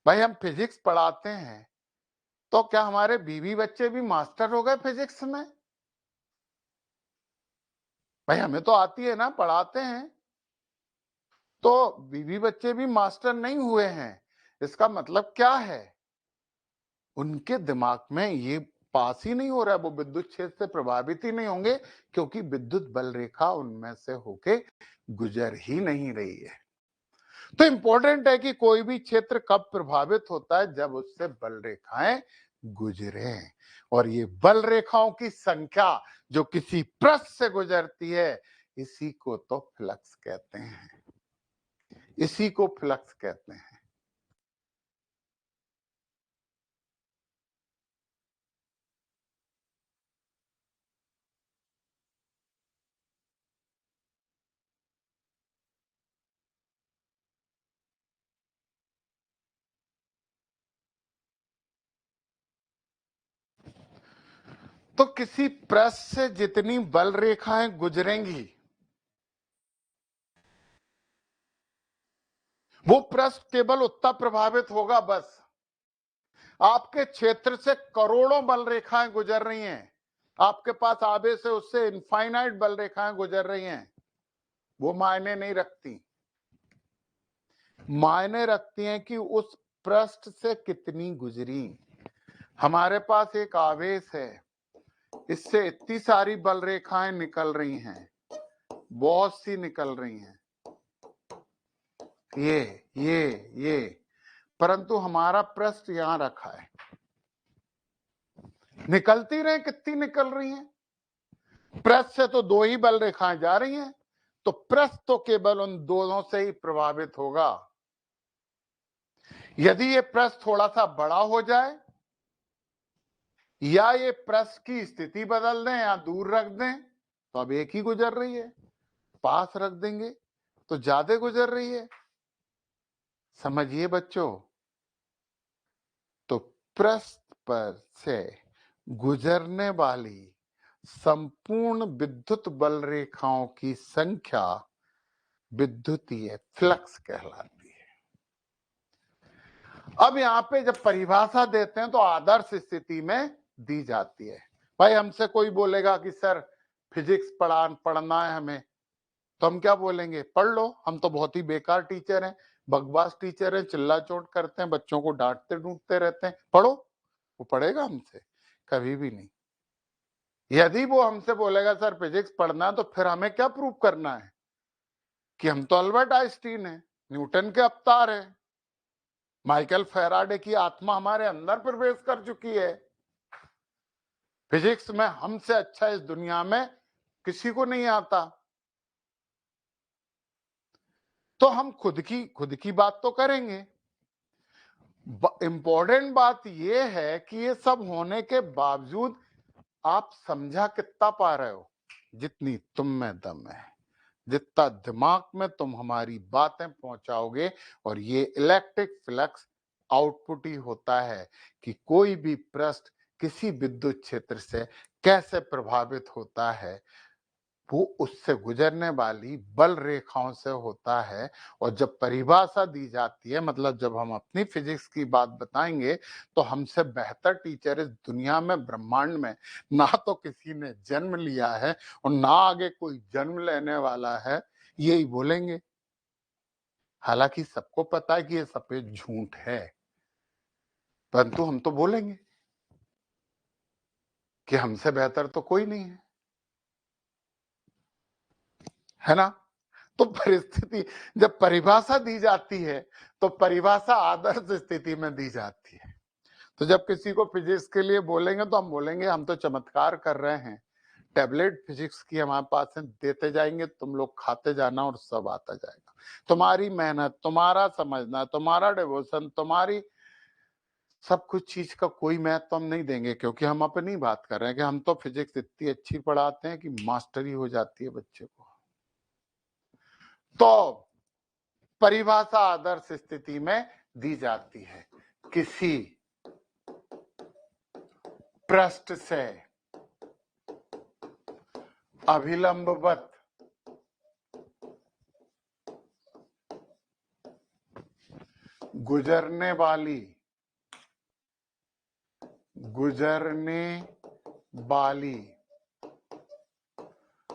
भाई हम फिजिक्स पढ़ाते हैं, तो क्या हमारे बीवी बच्चे भी मास्टर हो गए फिजिक्स में? भाई हमें तो आती है ना, पढ़ाते हैं, तो बीवी बच्चे भी मास्टर नहीं हुए हैं। इसका मतलब क्या है? उनके दिमाग में ये पास ही नहीं हो रहा है, वो विद्युत क्षेत्र से प्रभावित ही नहीं होंगे, क्योंकि विद्युत बल रेखा उनमें से होके गुजर ही नहीं रही है। तो इंपॉर्टेंट है कि कोई भी क्षेत्र कब प्रभावित होता है? जब उससे बल रेखाएं गुजरे, और ये बल रेखाओं की संख्या जो किसी पृष्ठ से गुजरती है, इसी को तो फ्लक्स कहते हैं, इसी को फ्लक्स कहते हैं। तो किसी पृष्ठ से जितनी बल रेखाएं गुजरेंगी, वो पृष्ठ केवल उतना प्रभावित होगा बस। आपके क्षेत्र से करोड़ों बल रेखाएं गुजर रही हैं, आपके पास आधे से उससे इनफाइनाइट बल रेखाएं गुजर रही हैं, वो मायने नहीं रखती। मायने रखती हैं कि उस पृष्ठ से कितनी गुजरी। हमारे पास एक आवेश है, इससे इतनी सारी बल रेखाएं निकल रही हैं, बहुत सी निकल रही हैं, ये, परंतु हमारा पृष्ठ यहां रखा है, निकलती रहे, कितनी निकल रही हैं? पृष्ठ से तो दो ही बल रेखाएं जा रही हैं, तो पृष्ठ तो केवल उन दोनों से ही प्रभावित होगा। यदि ये पृष्ठ थोड़ा सा बड़ा हो जाए या ये पृष्ठ की स्थिति बदल दें या दूर रख दें तो अब एक ही गुजर रही है, पास रख देंगे तो ज्यादा गुजर रही है। समझिए बच्चों, तो पृष्ठ पर से गुजरने वाली संपूर्ण विद्युत बल रेखाओं की संख्या विद्युतीय फ्लक्स कहलाती है। अब यहां पे जब परिभाषा देते हैं तो आदर्श स्थिति में दी जाती है। भाई हमसे कोई बोलेगा कि सर फिजिक्स पढ़ना है हमें, तो हम क्या बोलेंगे, पढ़ लो, हम तो बहुत ही बेकार टीचर हैं, बकवास टीचर हैं, चिल्ला चोट करते हैं, बच्चों को डांटते डूंटते रहते हैं, पढ़ो। वो पढ़ेगा हमसे? कभी भी नहीं। यदि वो हमसे बोलेगा सर फिजिक्स पढ़ना है, तो फिर हमें क्या प्रूव करना है कि हम तो अल्बर्ट आइंस्टीन हैं, न्यूटन के अवतार हैं, माइकल फैराडे की आत्मा हमारे अंदर प्रवेश कर चुकी है। फिजिक्स में हमसे अच्छा इस दुनिया में किसी को नहीं आता। तो हम खुद की बात तो करेंगे। इंपॉर्टेंट बात यह है कि ये सब होने के बावजूद आप समझा कितना पा रहे हो, जितनी तुम में दम है, जितना दिमाग में तुम हमारी बातें पहुंचाओगे। और ये इलेक्ट्रिक फ्लक्स आउटपुट ही होता है कि कोई भी पृष्ठ किसी विद्युत क्षेत्र से कैसे प्रभावित होता है, वो उससे गुजरने वाली बल रेखाओं से होता है। और जब परिभाषा दी जाती है, मतलब जब हम अपनी फिजिक्स की बात बताएंगे, तो हमसे बेहतर टीचर इस दुनिया में, ब्रह्मांड में ना तो किसी ने जन्म लिया है और ना आगे कोई जन्म लेने वाला है, यही बोलेंगे। हालांकि सबको पता है कि ये सफेद झूठ है, परंतु हम तो बोलेंगे कि हमसे बेहतर तो कोई नहीं है ना। तो परिस्थिति, जब परिभाषा दी जाती है तो परिभाषा आदर्श स्थिति में दी जाती है। तो जब किसी को फिजिक्स के लिए बोलेंगे तो हम बोलेंगे हम तो चमत्कार कर रहे हैं, टैबलेट फिजिक्स की हमारे पास है, देते जाएंगे, तुम लोग खाते जाना और सब आता जाएगा। तुम्हारी मेहनत, तुम्हारा समझना, तुम्हारा डिवोशन, तुम्हारी सब कुछ चीज का कोई महत्व हम नहीं देंगे, क्योंकि हम अपनी बात कर रहे हैं कि हम तो फिजिक्स इतनी अच्छी पढ़ाते हैं कि मास्टरी हो जाती है बच्चे को। तो परिभाषा आदर्श स्थिति में दी जाती है, किसी पृष्ठ से अभिलंबवत गुजरने वाली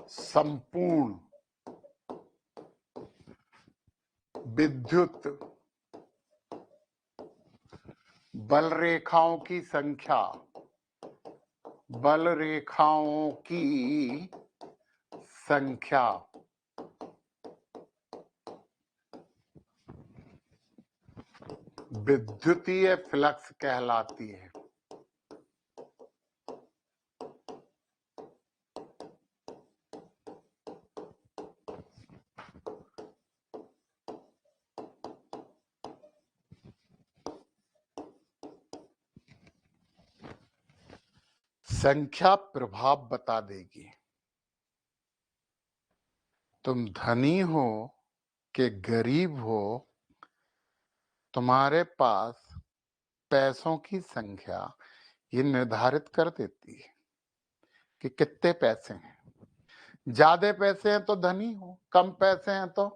संपूर्ण विद्युत बल रेखाओं की संख्या विद्युतीय फ्लक्स कहलाती है। संख्या प्रभाव बता देगी, तुम धनी हो कि गरीब हो, तुम्हारे पास पैसों की संख्या ये निर्धारित कर देती है कि कितने पैसे हैं। ज्यादा पैसे हैं तो धनी हो, कम पैसे हैं तो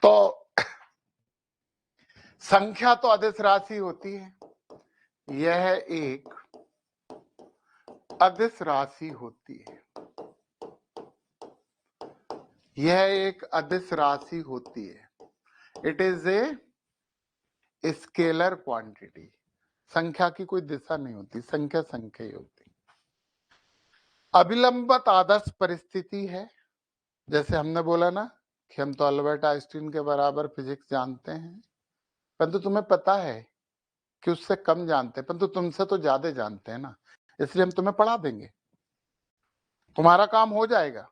तो संख्या तो अदिश राशि होती है, यह एक अदिश राशि होती है, यह एक अदिश राशि होती है। It is a scalar quantity. संख्या की कोई दिशा नहीं होती, संख्या संख्या ही होती। अभिलंबित आदर्श परिस्थिति है, जैसे हमने बोला ना कि हम तो अल्बर्ट आइंस्टीन के बराबर फिजिक्स जानते हैं, परंतु तुम्हें पता है कि उससे कम जानते हैं, परंतु तुमसे तो ज्यादा जानते हैं ना, इसलिए हम तुम्हें पढ़ा देंगे, तुम्हारा काम हो जाएगा।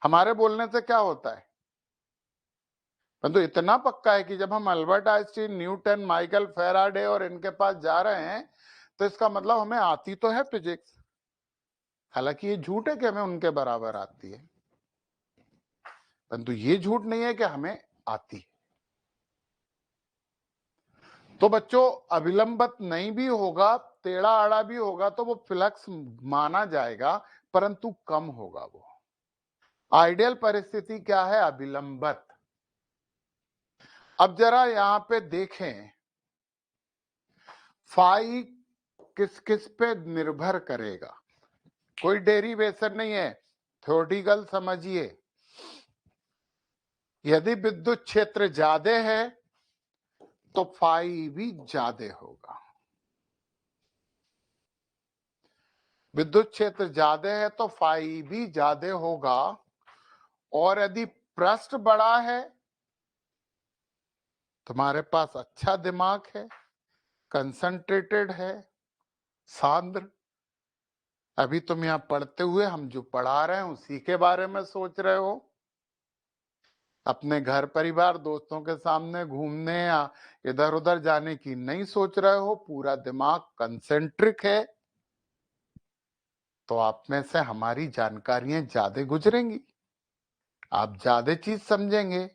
हमारे बोलने से क्या होता है, परंतु इतना पक्का है कि जब हम Albert Einstein, Newton, Michael Faraday और इनके पास जा रहे हैं तो इसका मतलब हमें आती तो है फिजिक्स। हालांकि ये झूठ है कि हमें उनके बराबर आती है, परंतु ये झूठ नहीं है कि हमें आती है। तो बच्चों, अविलंबित नहीं भी होगा, टेढ़ा आड़ा भी होगा तो वो फ्लक्स माना जाएगा, परंतु कम होगा वो। आइडियल परिस्थिति क्या है? अविलंबित। अब जरा यहां पे देखें, फाई किस किस पे निर्भर करेगा? कोई डेरिवेशन नहीं है, थ्योरेटिकल समझिए। यदि विद्युत क्षेत्र ज्यादा है तो फाई भी ज्यादा होगा। विद्युत क्षेत्र ज्यादा है तो फाई भी ज्यादा होगा। और यदि पृष्ठ बड़ा है, तुम्हारे पास अच्छा दिमाग है, कंसंट्रेटेड है, सांद्र, अभी तुम यहां पढ़ते हुए हम जो पढ़ा रहे हैं उसी के बारे में सोच रहे हो, अपने घर परिवार दोस्तों के सामने घूमने या इधर उधर जाने की नहीं सोच रहे हो, पूरा दिमाग कंसेंट्रिक है, तो आप में से हमारी जानकारियां ज्यादा गुजरेंगी, आप ज्यादा चीज समझेंगे।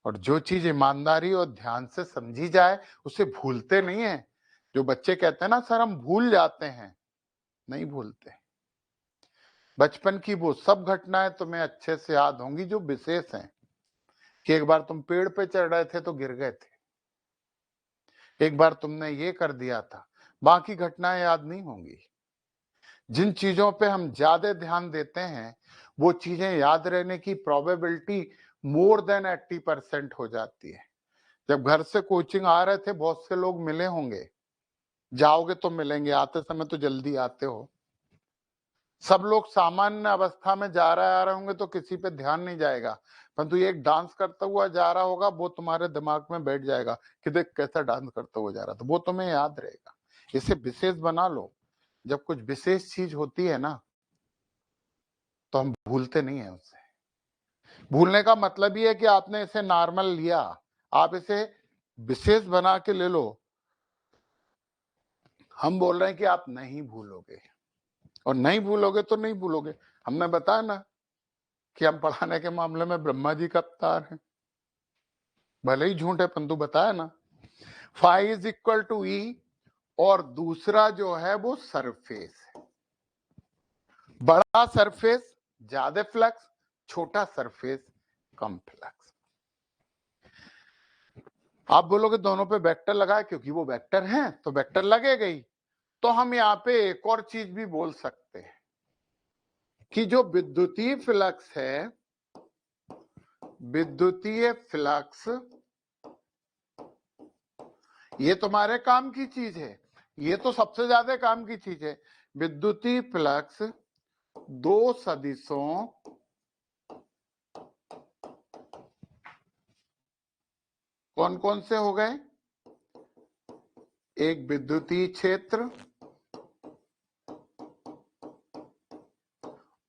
और जो चीज ईमानदारी और ध्यान से समझी जाए उसे भूलते नहीं है। जो बच्चे कहते हैं ना सर हम भूल जाते हैं, नहीं भूलते। बचपन की वो सब घटनाएं तुम्हें अच्छे से याद होंगी जो विशेष हैं, कि एक बार तुम पेड़ पे चढ़ रहे थे तो गिर गए थे, एक बार तुमने ये कर दिया था, बाकी घटनाएं याद नहीं होंगी। जिन चीजों पे हम ज्यादा ध्यान देते हैं वो चीजें याद रहने की प्रोबेबिलिटी मोर देन 80% हो जाती है। जब घर से कोचिंग आ रहे थे बहुत से लोग मिले होंगे, जाओगे तो मिलेंगे, आते समय तो जल्दी आते हो। सब लोग सामान्य अवस्था में जा रहे आ रहे होंगे तो किसी पे ध्यान नहीं जाएगा, परंतु एक डांस करता हुआ जा रहा होगा वो तुम्हारे दिमाग में बैठ जाएगा कि देख कैसा डांस करता हुआ जा रहा था, वो तुम्हें याद रहेगा। इसे विशेष बना लो। जब कुछ विशेष चीज होती है ना तो हम भूलते नहीं है उसे। भूलने का मतलब ये है कि आपने इसे नॉर्मल लिया, आप इसे विशेष बना के ले लो। हम बोल रहे हैं कि आप नहीं भूलोगे, और नहीं भूलोगे तो नहीं भूलोगे। हमने बताया ना कि हम पढ़ाने के मामले में ब्रह्मा जी का अवतार है, भले ही झूठ है परंतु बताया ना। फाई इज इक्वल टू ई, और दूसरा जो है वो सरफेस है। बड़ा सरफेस ज्यादा फ्लक्स, छोटा सरफेस कम फ्लक्स। आप बोलोगे दोनों पे वेक्टर लगाए, क्योंकि वो वेक्टर हैं तो वेक्टर लगेगा ही। तो हम यहाँ पे एक और चीज भी बोल सकते हैं कि जो विद्युतीय फ्लक्स है, विद्युतीय फ्लक्स ये तुम्हारे काम की चीज है, ये तो सबसे ज्यादा काम की चीज है। विद्युतीय फ्लक्स दो सदिशों कौन कौन से हो गए? एक विद्युतीय क्षेत्र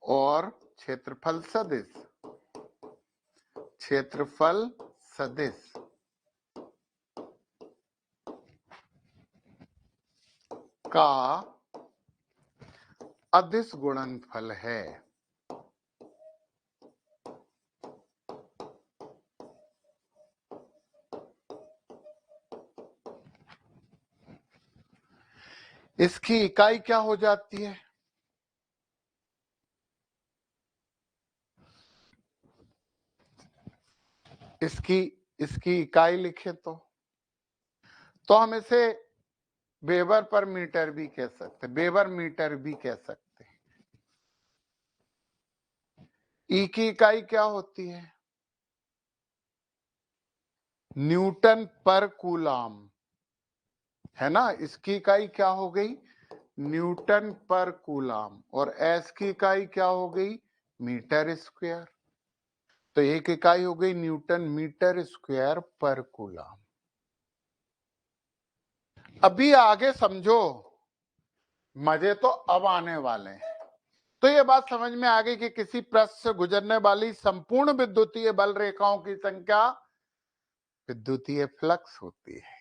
और क्षेत्रफल सदिश। क्षेत्रफल सदिश का अदिश गुणनफल है। इसकी इकाई क्या हो जाती है? इसकी इकाई लिखे तो हम इसे वेबर पर मीटर भी कह सकते, वेबर मीटर भी कह सकते हैं। ई की इकाई क्या होती है? न्यूटन पर कूलाम, है ना। इसकी इकाई क्या हो गई? न्यूटन पर कूलाम। और एस की इकाई क्या हो गई? Metre square. तो एक इकाई हो गई न्यूटन मीटर स्क्वायर पर कूलाम। अभी आगे समझो, मजे तो अब आने वाले हैं। तो ये बात समझ में आ गई कि किसी पृष्ठ से गुजरने वाली संपूर्ण विद्युतीय बल रेखाओं की संख्या विद्युतीय फ्लक्स होती है।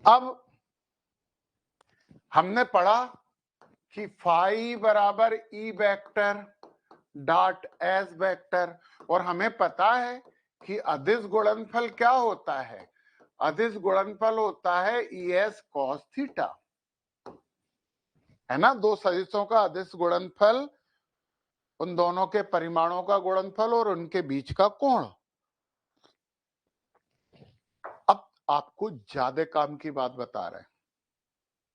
अब हमने पढ़ा कि फाई बराबर E vector dot S vector, और हमें पता है कि अदिश गुणनफल क्या होता है। अदिश गुणनफल होता है ई एस कॉस थीटा, है ना। दो सदिशों का अदिश गुणनफल उन दोनों के परिमाणों का गुणनफल और उनके बीच का कोण। अब आपको ज्यादा काम की बात बता रहे हैं,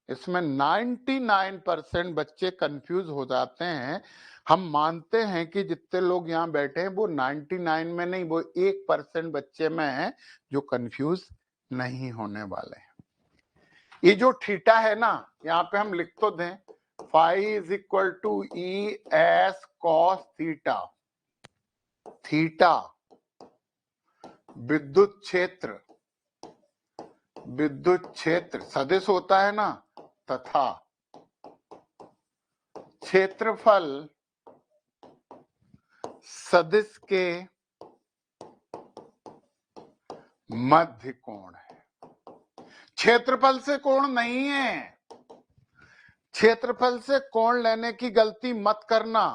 इसमें 99% बच्चे कंफ्यूज हो जाते हैं। हम मानते हैं कि जितने लोग यहाँ बैठे हैं वो 99 में नहीं, वो 1% बच्चे में है जो कंफ्यूज नहीं होने वाले हैं। ये जो थीटा है ना, यहाँ पे हम लिख तो दें, phi is equal to E S cos theta. Theta विद्युत क्षेत्र सदिश होता है ना, तथा क्षेत्रफल सदिश के मध्य कोण है। क्षेत्रफल से कोण नहीं है, क्षेत्रफल से कोण लेने की गलती मत करना।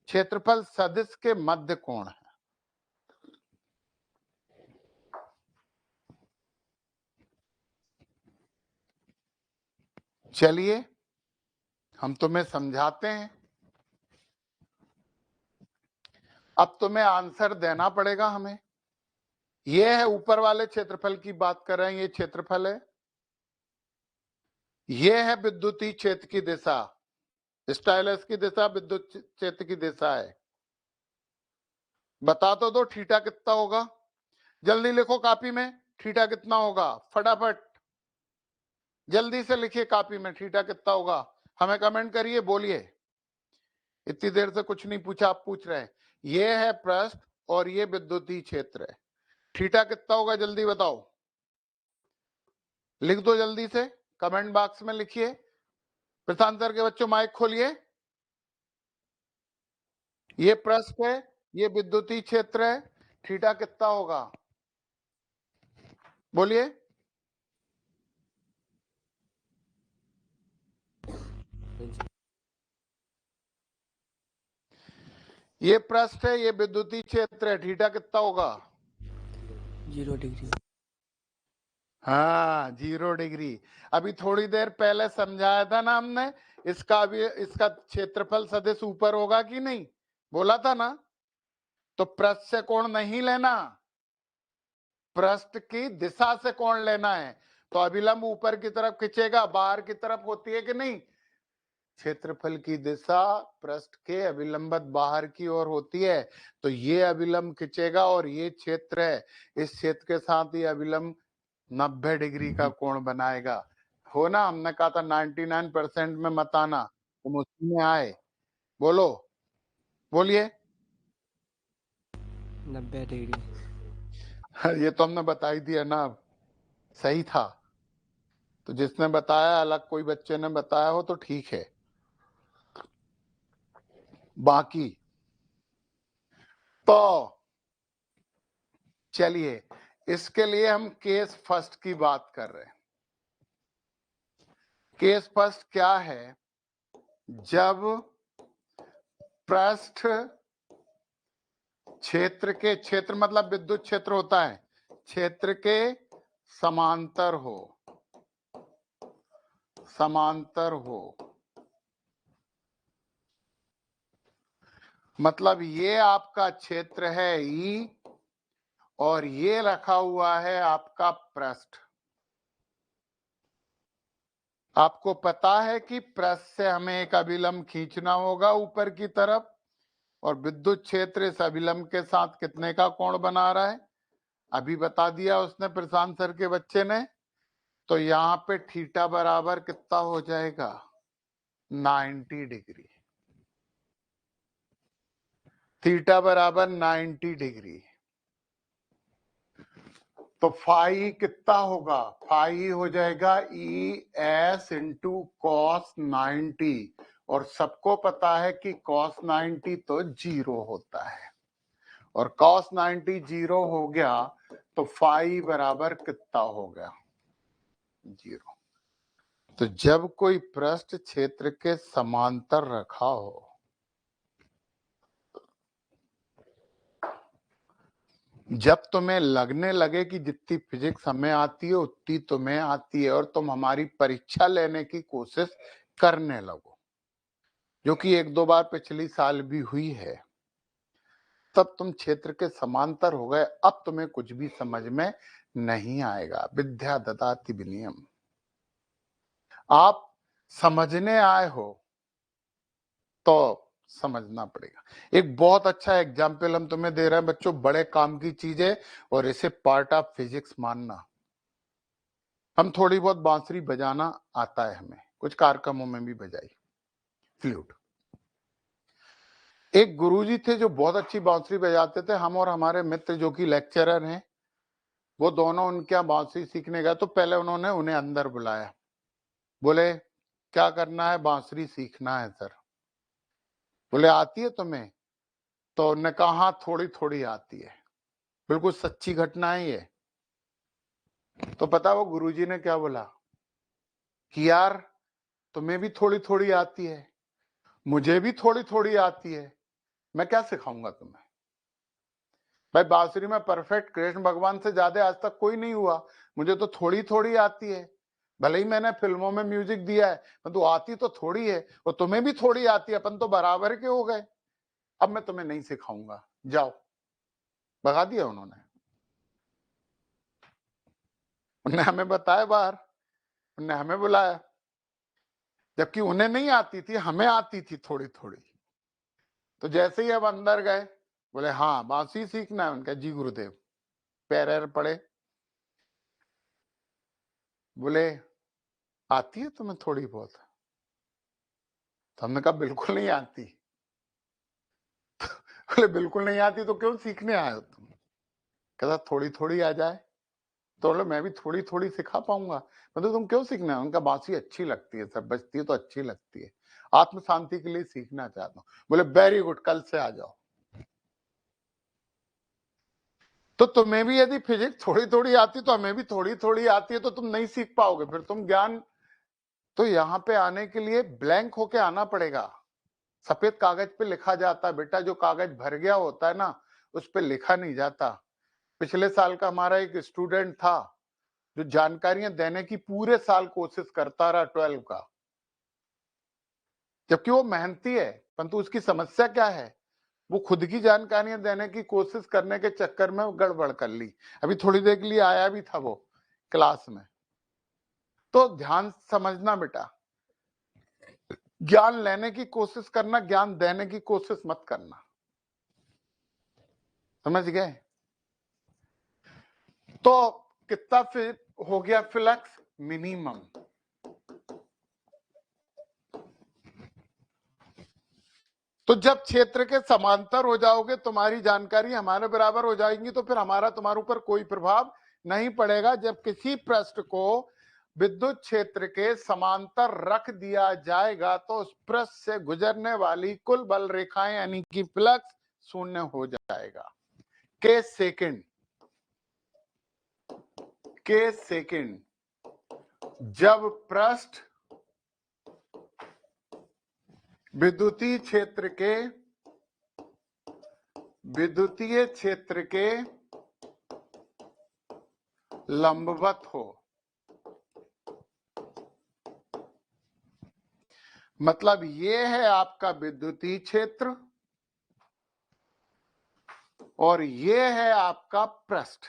क्षेत्रफल सदिश के मध्य कोण है। चलिए हम तुम्हें समझाते हैं। अब तुम्हें आंसर देना पड़ेगा हमें। यह है ऊपर वाले क्षेत्रफल की बात कर रहे हैं, ये क्षेत्रफल है। यह है विद्युतीय क्षेत्र की दिशा, स्टाइलस की दिशा विद्युत क्षेत्र की दिशा है। बता तो दो थीटा कितना होगा, जल्दी लिखो कापी में, थीटा कितना होगा, फटाफट जल्दी से लिखिए कापी में, थीटा कितना होगा। हमें कमेंट करिए, बोलिए। इतनी देर से कुछ नहीं पूछा, आप पूछ रहे हैं। ये है पृष्ठ और ये विद्युतीय क्षेत्र है। थीटा कितना होगा जल्दी बताओ, लिख दो जल्दी से, कमेंट बॉक्स में लिखिए। प्रशांत सर के बच्चों माइक खोलिए। ये पृष्ठ है, ये विद्युतीय क्षेत्र है, थीटा कितना होगा बोलिए। ये पृष्ठ है, ये विद्युतीय क्षेत्र है, थीटा कितना होगा 0 डिग्री। हाँ 0 डिग्री। अभी थोड़ी देर पहले समझाया था ना हमने, इसका भी इसका क्षेत्रफल सदिश ऊपर होगा कि नहीं, बोला था ना। तो पृष्ठ से कोण नहीं लेना, पृष्ठ की दिशा से कोण लेना है। तो अभिलंब ऊपर की तरफ खिंचेगा, बाहर की तरफ होती है कि नहीं। क्षेत्रफल की दिशा पृष्ठ के अभिलंबत बाहर की ओर होती है, तो ये अभिलंब खिंचेगा और ये क्षेत्र है, इस क्षेत्र के साथ ये अभिलंब 90 डिग्री का कोण बनाएगा। हो ना, हमने कहा था 99% में मत आना, तुम उसमें आए। बोलो, बोलिए। 90 डिग्री। ये तो हमने बताई दिया ना, सही था। तो जिसने बताया, अलग कोई बच्चे ने बताया हो तो ठीक है। बाकी तो चलिए, इसके लिए हम केस फर्स्ट की बात कर रहे हैं। केस फर्स्ट क्या है, जब पृष्ठ क्षेत्र मतलब विद्युत क्षेत्र होता है, क्षेत्र के समांतर हो। मतलब ये आपका क्षेत्र है ई, और ये रखा हुआ है आपका पृष्ठ। आपको पता है कि पृष्ठ से हमें एक अभिलंब खींचना होगा ऊपर की तरफ, और विद्युत क्षेत्र इस अभिलंब के साथ कितने का कोण बना रहा है, अभी बता दिया उसने, प्रशांत सर के बच्चे ने। तो यहाँ पे थीटा बराबर कितना हो जाएगा 90 डिग्री। थीटा बराबर 90 डिग्री। तो फाई कितना होगा, फाई हो जाएगा ई एस इंटू कॉस 90, और सबको पता है कि कॉस 90 तो 0 होता है। और cos 90 0 हो गया तो फाई बराबर कितना हो गया? 0। तो जब कोई पृष्ठ क्षेत्र के समांतर रखा हो, जब तुम्हें लगने लगे कि जितनी फिजिक्स हमें आती है उतनी तुम्हें आती है और तुम हमारी परीक्षा लेने की कोशिश करने लगो, जो कि 1-2 बार पिछली साल भी हुई है, तब तुम क्षेत्र के समांतर हो गए। अब तुम्हें कुछ भी समझ में नहीं आएगा। विद्या ददाति विनयम। आप समझने आए हो तो समझना पड़ेगा। एक बहुत अच्छा एग्जाम्पल हम तुम्हें दे रहे हैं बच्चों, बड़े काम की चीज है और इसे पार्ट ऑफ फिजिक्स मानना। हम थोड़ी बहुत बांसुरी बजाना आता है, हमें कुछ कार्यक्रमों में भी बजाई, फ्लूट। एक गुरुजी थे जो बहुत अच्छी बांसुरी बजाते थे। हम और हमारे मित्र जो कि लेक्चरर हैं, वो दोनों उनके यहाँ बांसुरी सीखने गए तो पहले उन्होंने उन्हें अंदर बुलाया। बोले क्या करना है? बांसुरी सीखना है सर। बोले आती है तुम्हें? तो उन्होंने कहा हाँ थोड़ी थोड़ी आती है। बिल्कुल सच्ची घटना है ये। तो पता वो गुरुजी ने क्या बोला कि यार तुम्हें भी थोड़ी थोड़ी आती है, मुझे भी थोड़ी थोड़ी आती है, मैं क्या सिखाऊंगा तुम्हें? भाई बांसुरी में परफेक्ट कृष्ण भगवान से ज्यादा आज तक कोई नहीं हुआ, मुझे तो थोड़ी थोड़ी आती है। भले ही मैंने फिल्मों में म्यूजिक दिया है, तो आती तो थोड़ी है और तुम्हें भी थोड़ी आती है, अपन तो बराबर के हो गए। अब मैं तुम्हें नहीं सिखाऊंगा, जाओ। भगा दिया उन्होंने। उन्हें हमें बताया बाहर, उन्हें हमें बुलाया, जबकि उन्हें नहीं आती थी, हमें आती थी थोड़ी थोड़ी। तो जैसे ही अब अंदर गए, बोले हाँ बांसुरी सीखना है। उनका जी गुरुदेव। पैर पड़े, बोले आती है तुम्हें थोड़ी बहुत? तो हमने कहा बिल्कुल नहीं आती। बोले बिल्कुल नहीं आती तो क्यों सीखने आए हो तुम? कहता थोड़ी थोड़ी आ जाए। तो बोले मैं भी थोड़ी थोड़ी सिखा पाऊंगा। मतलब तुम क्यों सीखना है? उनका बांसुरी अच्छी लगती है सर, बजती है तो अच्छी लगती है, आत्म शांति के लिए सीखना चाहता हूँ। बोले वेरी गुड, कल से आ जाओ। तो तुम्हें भी यदि फिजिक्स थोड़ी थोड़ी आती तो हमें भी थोड़ी थोड़ी आती है, तो तुम नहीं सीख पाओगे, फिर तुम ज्ञान। तो यहाँ पे आने के लिए ब्लैंक होके आना पड़ेगा। सफेद कागज पे लिखा जाता है बेटा, जो कागज भर गया होता है ना, उस पे लिखा नहीं जाता। पिछले साल का हमारा एक स्टूडेंट था जो जानकारियां देने की पूरे साल कोशिश करता रहा 12 का, जबकि वो मेहनती है, परंतु उसकी समस्या क्या है? वो खुद की जानकारियां देने की कोशिश करने के चक्कर में गड़बड़ कर ली। अभी थोड़ी देर के लिए आया भी था वो क्लास में। तो ध्यान समझना बेटा, ज्ञान लेने की कोशिश करना, ज्ञान देने की कोशिश मत करना। समझ गए? तो कितना फिर हो गया फ्लक्स? मिनिमम। तो जब क्षेत्र के समांतर हो जाओगे, तुम्हारी जानकारी हमारे बराबर हो जाएगी, तो फिर हमारा तुम्हारे ऊपर कोई प्रभाव नहीं पड़ेगा। जब किसी पृष्ठ को विद्युत क्षेत्र के समांतर रख दिया जाएगा तो उस पृष्ठ से गुजरने वाली कुल बल रेखाएं यानी कि फ्लक्स शून्य हो जाएगा। के सेकंड जब पृष्ठ विद्युतीय क्षेत्र के लंबवत हो, मतलब ये है आपका विद्युतीय क्षेत्र और ये है आपका पृष्ठ।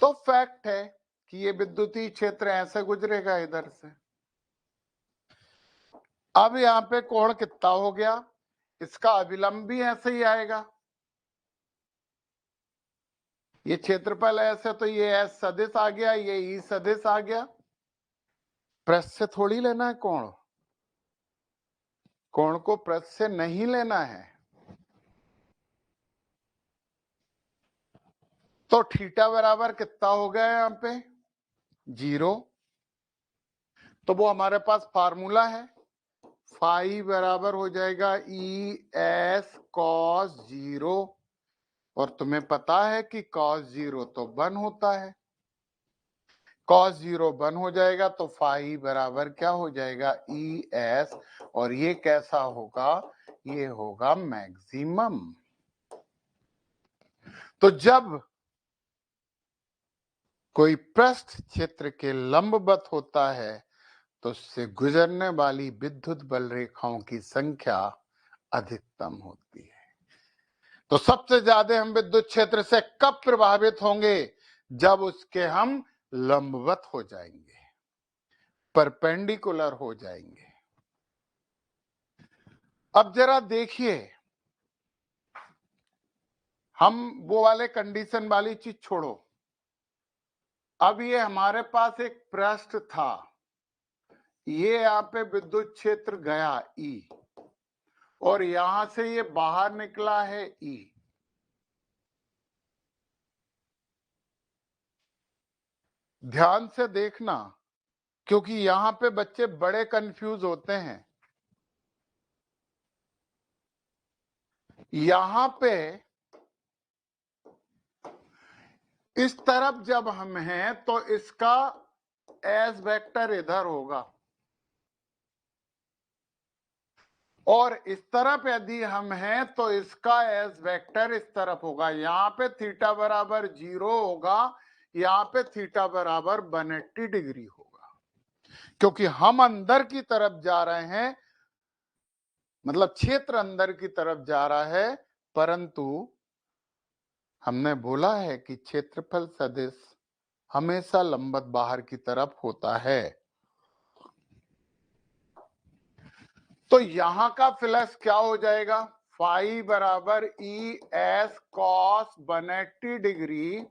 तो फैक्ट है कि ये विद्युतीय क्षेत्र ऐसे गुजरेगा इधर से। अब यहां पे कोण कितना हो गया? इसका अविलंब भी ऐसे ही आएगा। ये क्षेत्रफल ऐसे, तो ये एस सदिश आ गया, ये ई सदिश आ गया। पृष्ठ से थोड़ी लेना है कोण, कोण को पृष्ठ से नहीं लेना है। तो थीटा बराबर कितना हो गया यहां पे? 0। तो वो हमारे पास फार्मूला है फाई बराबर हो जाएगा ई एस कॉस 0, और तुम्हें पता है कि कॉस 0 तो 1 होता है, कॉस 0 1 हो जाएगा, तो फाई बराबर क्या हो जाएगा ई एस, और ये कैसा होगा, ये होगा मैक्सिमम। तो जब कोई पृष्ठ क्षेत्र के लंबवत होता है तो उससे गुजरने वाली विद्युत बल रेखाओं की संख्या अधिकतम होती है। तो सबसे ज्यादा हम विद्युत क्षेत्र से कब प्रभावित होंगे, जब उसके हम लंबवत हो जाएंगे, परपेंडिकुलर हो जाएंगे। अब जरा देखिए, हम वो वाले कंडीशन वाली चीज छोड़ो, अब ये हमारे पास एक पृष्ठ था, ये यहाँ पे विद्युत क्षेत्र गया ई, और यहां से ये बाहर निकला है ई। ध्यान से देखना, क्योंकि यहां पे बच्चे बड़े कंफ्यूज होते हैं। यहां पे इस तरफ जब हम हैं तो इसका एस वेक्टर इधर होगा, और इस तरफ यदि हम हैं तो इसका एस वेक्टर इस तरफ होगा। यहां पे थीटा बराबर 0 होगा, यहां पे थीटा बराबर 180 डिग्री होगा, क्योंकि हम अंदर की तरफ जा रहे हैं, मतलब क्षेत्र अंदर की तरफ जा रहा है, परंतु हमने बोला है कि क्षेत्रफल सदिश हमेशा लंबवत बाहर की तरफ होता है। तो यहां का फ्लक्स क्या हो जाएगा, फाई बराबर ई एस कॉस 180 डिग्री,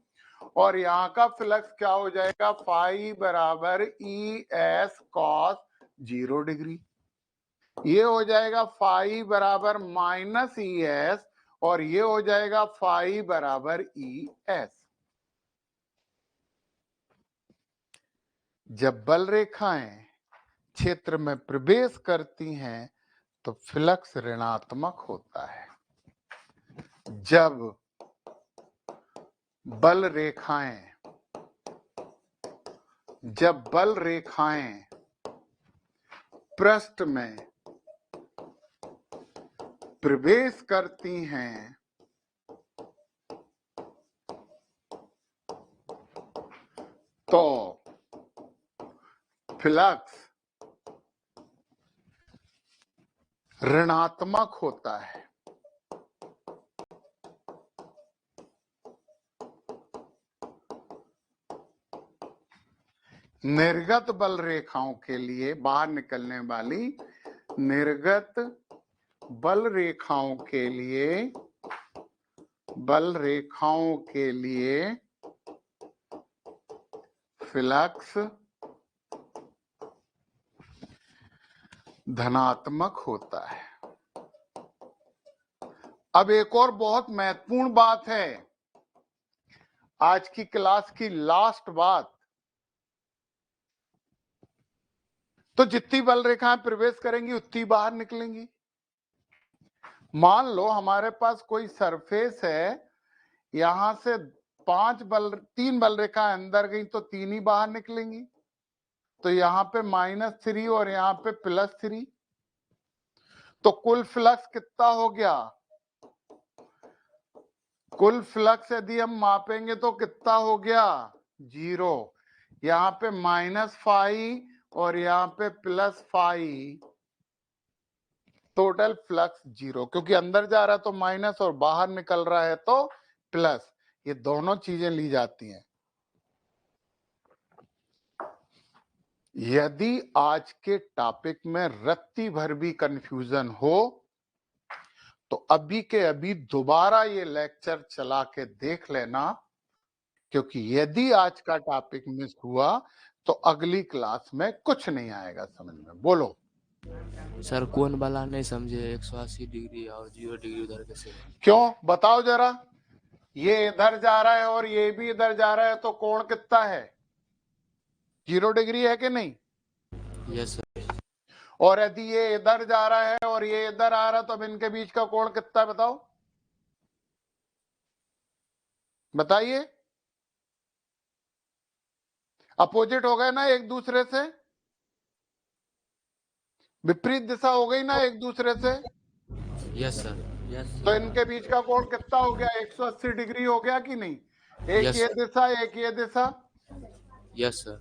और यहां का फ्लक्स क्या हो जाएगा, फाई बराबर ई एस कॉस 0 डिग्री। ये हो जाएगा फाई बराबर माइनस ई एस, और ये हो जाएगा फाई बराबर ई एस। जब बल रेखाएं क्षेत्र में प्रवेश करती हैं तो फ्लक्स ऋणात्मक होता है। जब बल रेखाएं पृष्ठ में प्रवेश करती हैं तो फ्लक्स ऋणात्मक होता है। निर्गत बल रेखाओं के लिए, बाहर निकलने वाली निर्गत बल रेखाओं के लिए फ्लक्स धनात्मक होता है। अब एक और बहुत महत्वपूर्ण बात है, आज की क्लास की लास्ट बात। तो जितनी बल रेखाएं प्रवेश करेंगी उतनी बाहर निकलेंगी। मान लो हमारे पास कोई सरफेस है, यहां से 3 बल रेखाएं अंदर गई तो 3 ही बाहर निकलेंगी, तो यहां पे -3 और यहां पे +3, तो कुल फ्लक्स कितना हो गया, कुल फ्लक्स यदि हम मापेंगे तो कितना हो गया, 0। यहां पे -फाई और यहां पे +फाई, टोटल फ्लक्स 0, क्योंकि अंदर जा रहा है तो माइनस और बाहर निकल रहा है तो प्लस, ये दोनों चीजें ली जाती हैं। यदि आज के टॉपिक में रत्ती भर भी कंफ्यूजन हो तो अभी के अभी दोबारा ये लेक्चर चला के देख लेना, क्योंकि यदि आज का टॉपिक मिस हुआ तो अगली क्लास में कुछ नहीं आएगा समझ में। बोलो सर, कौन वाला नहीं समझे, 180 डिग्री और 0 डिग्री उधर कैसे? क्यों, बताओ जरा। ये इधर जा रहा है और ये भी इधर जा रहा है, तो कोण कितना है, 0 डिग्री है कि नहीं? Yes sir. और यदि ये इधर जा रहा है और ये इधर आ रहा है तो अब इनके बीच का कोण कितना है बताओ, बताइए। अपोजिट हो गए ना एक दूसरे से, विपरीत दिशा हो गई ना एक दूसरे से। Yes sir. यस तो इनके बीच का कोण कितना हो गया, 180 डिग्री हो गया कि नहीं। एक यस ये सर। दिशा एक ये दिशा। Yes sir.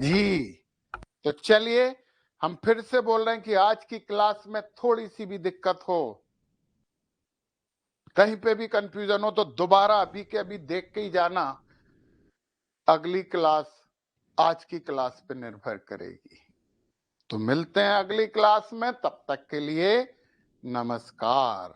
जी, तो चलिए हम फिर से बोल रहे हैं कि आज की क्लास में थोड़ी सी भी दिक्कत हो, कहीं पे भी कंफ्यूजन हो तो दोबारा अभी के अभी देख के ही जाना। अगली क्लास आज की क्लास पे निर्भर करेगी। तो मिलते हैं अगली क्लास में, तब तक के लिए नमस्कार।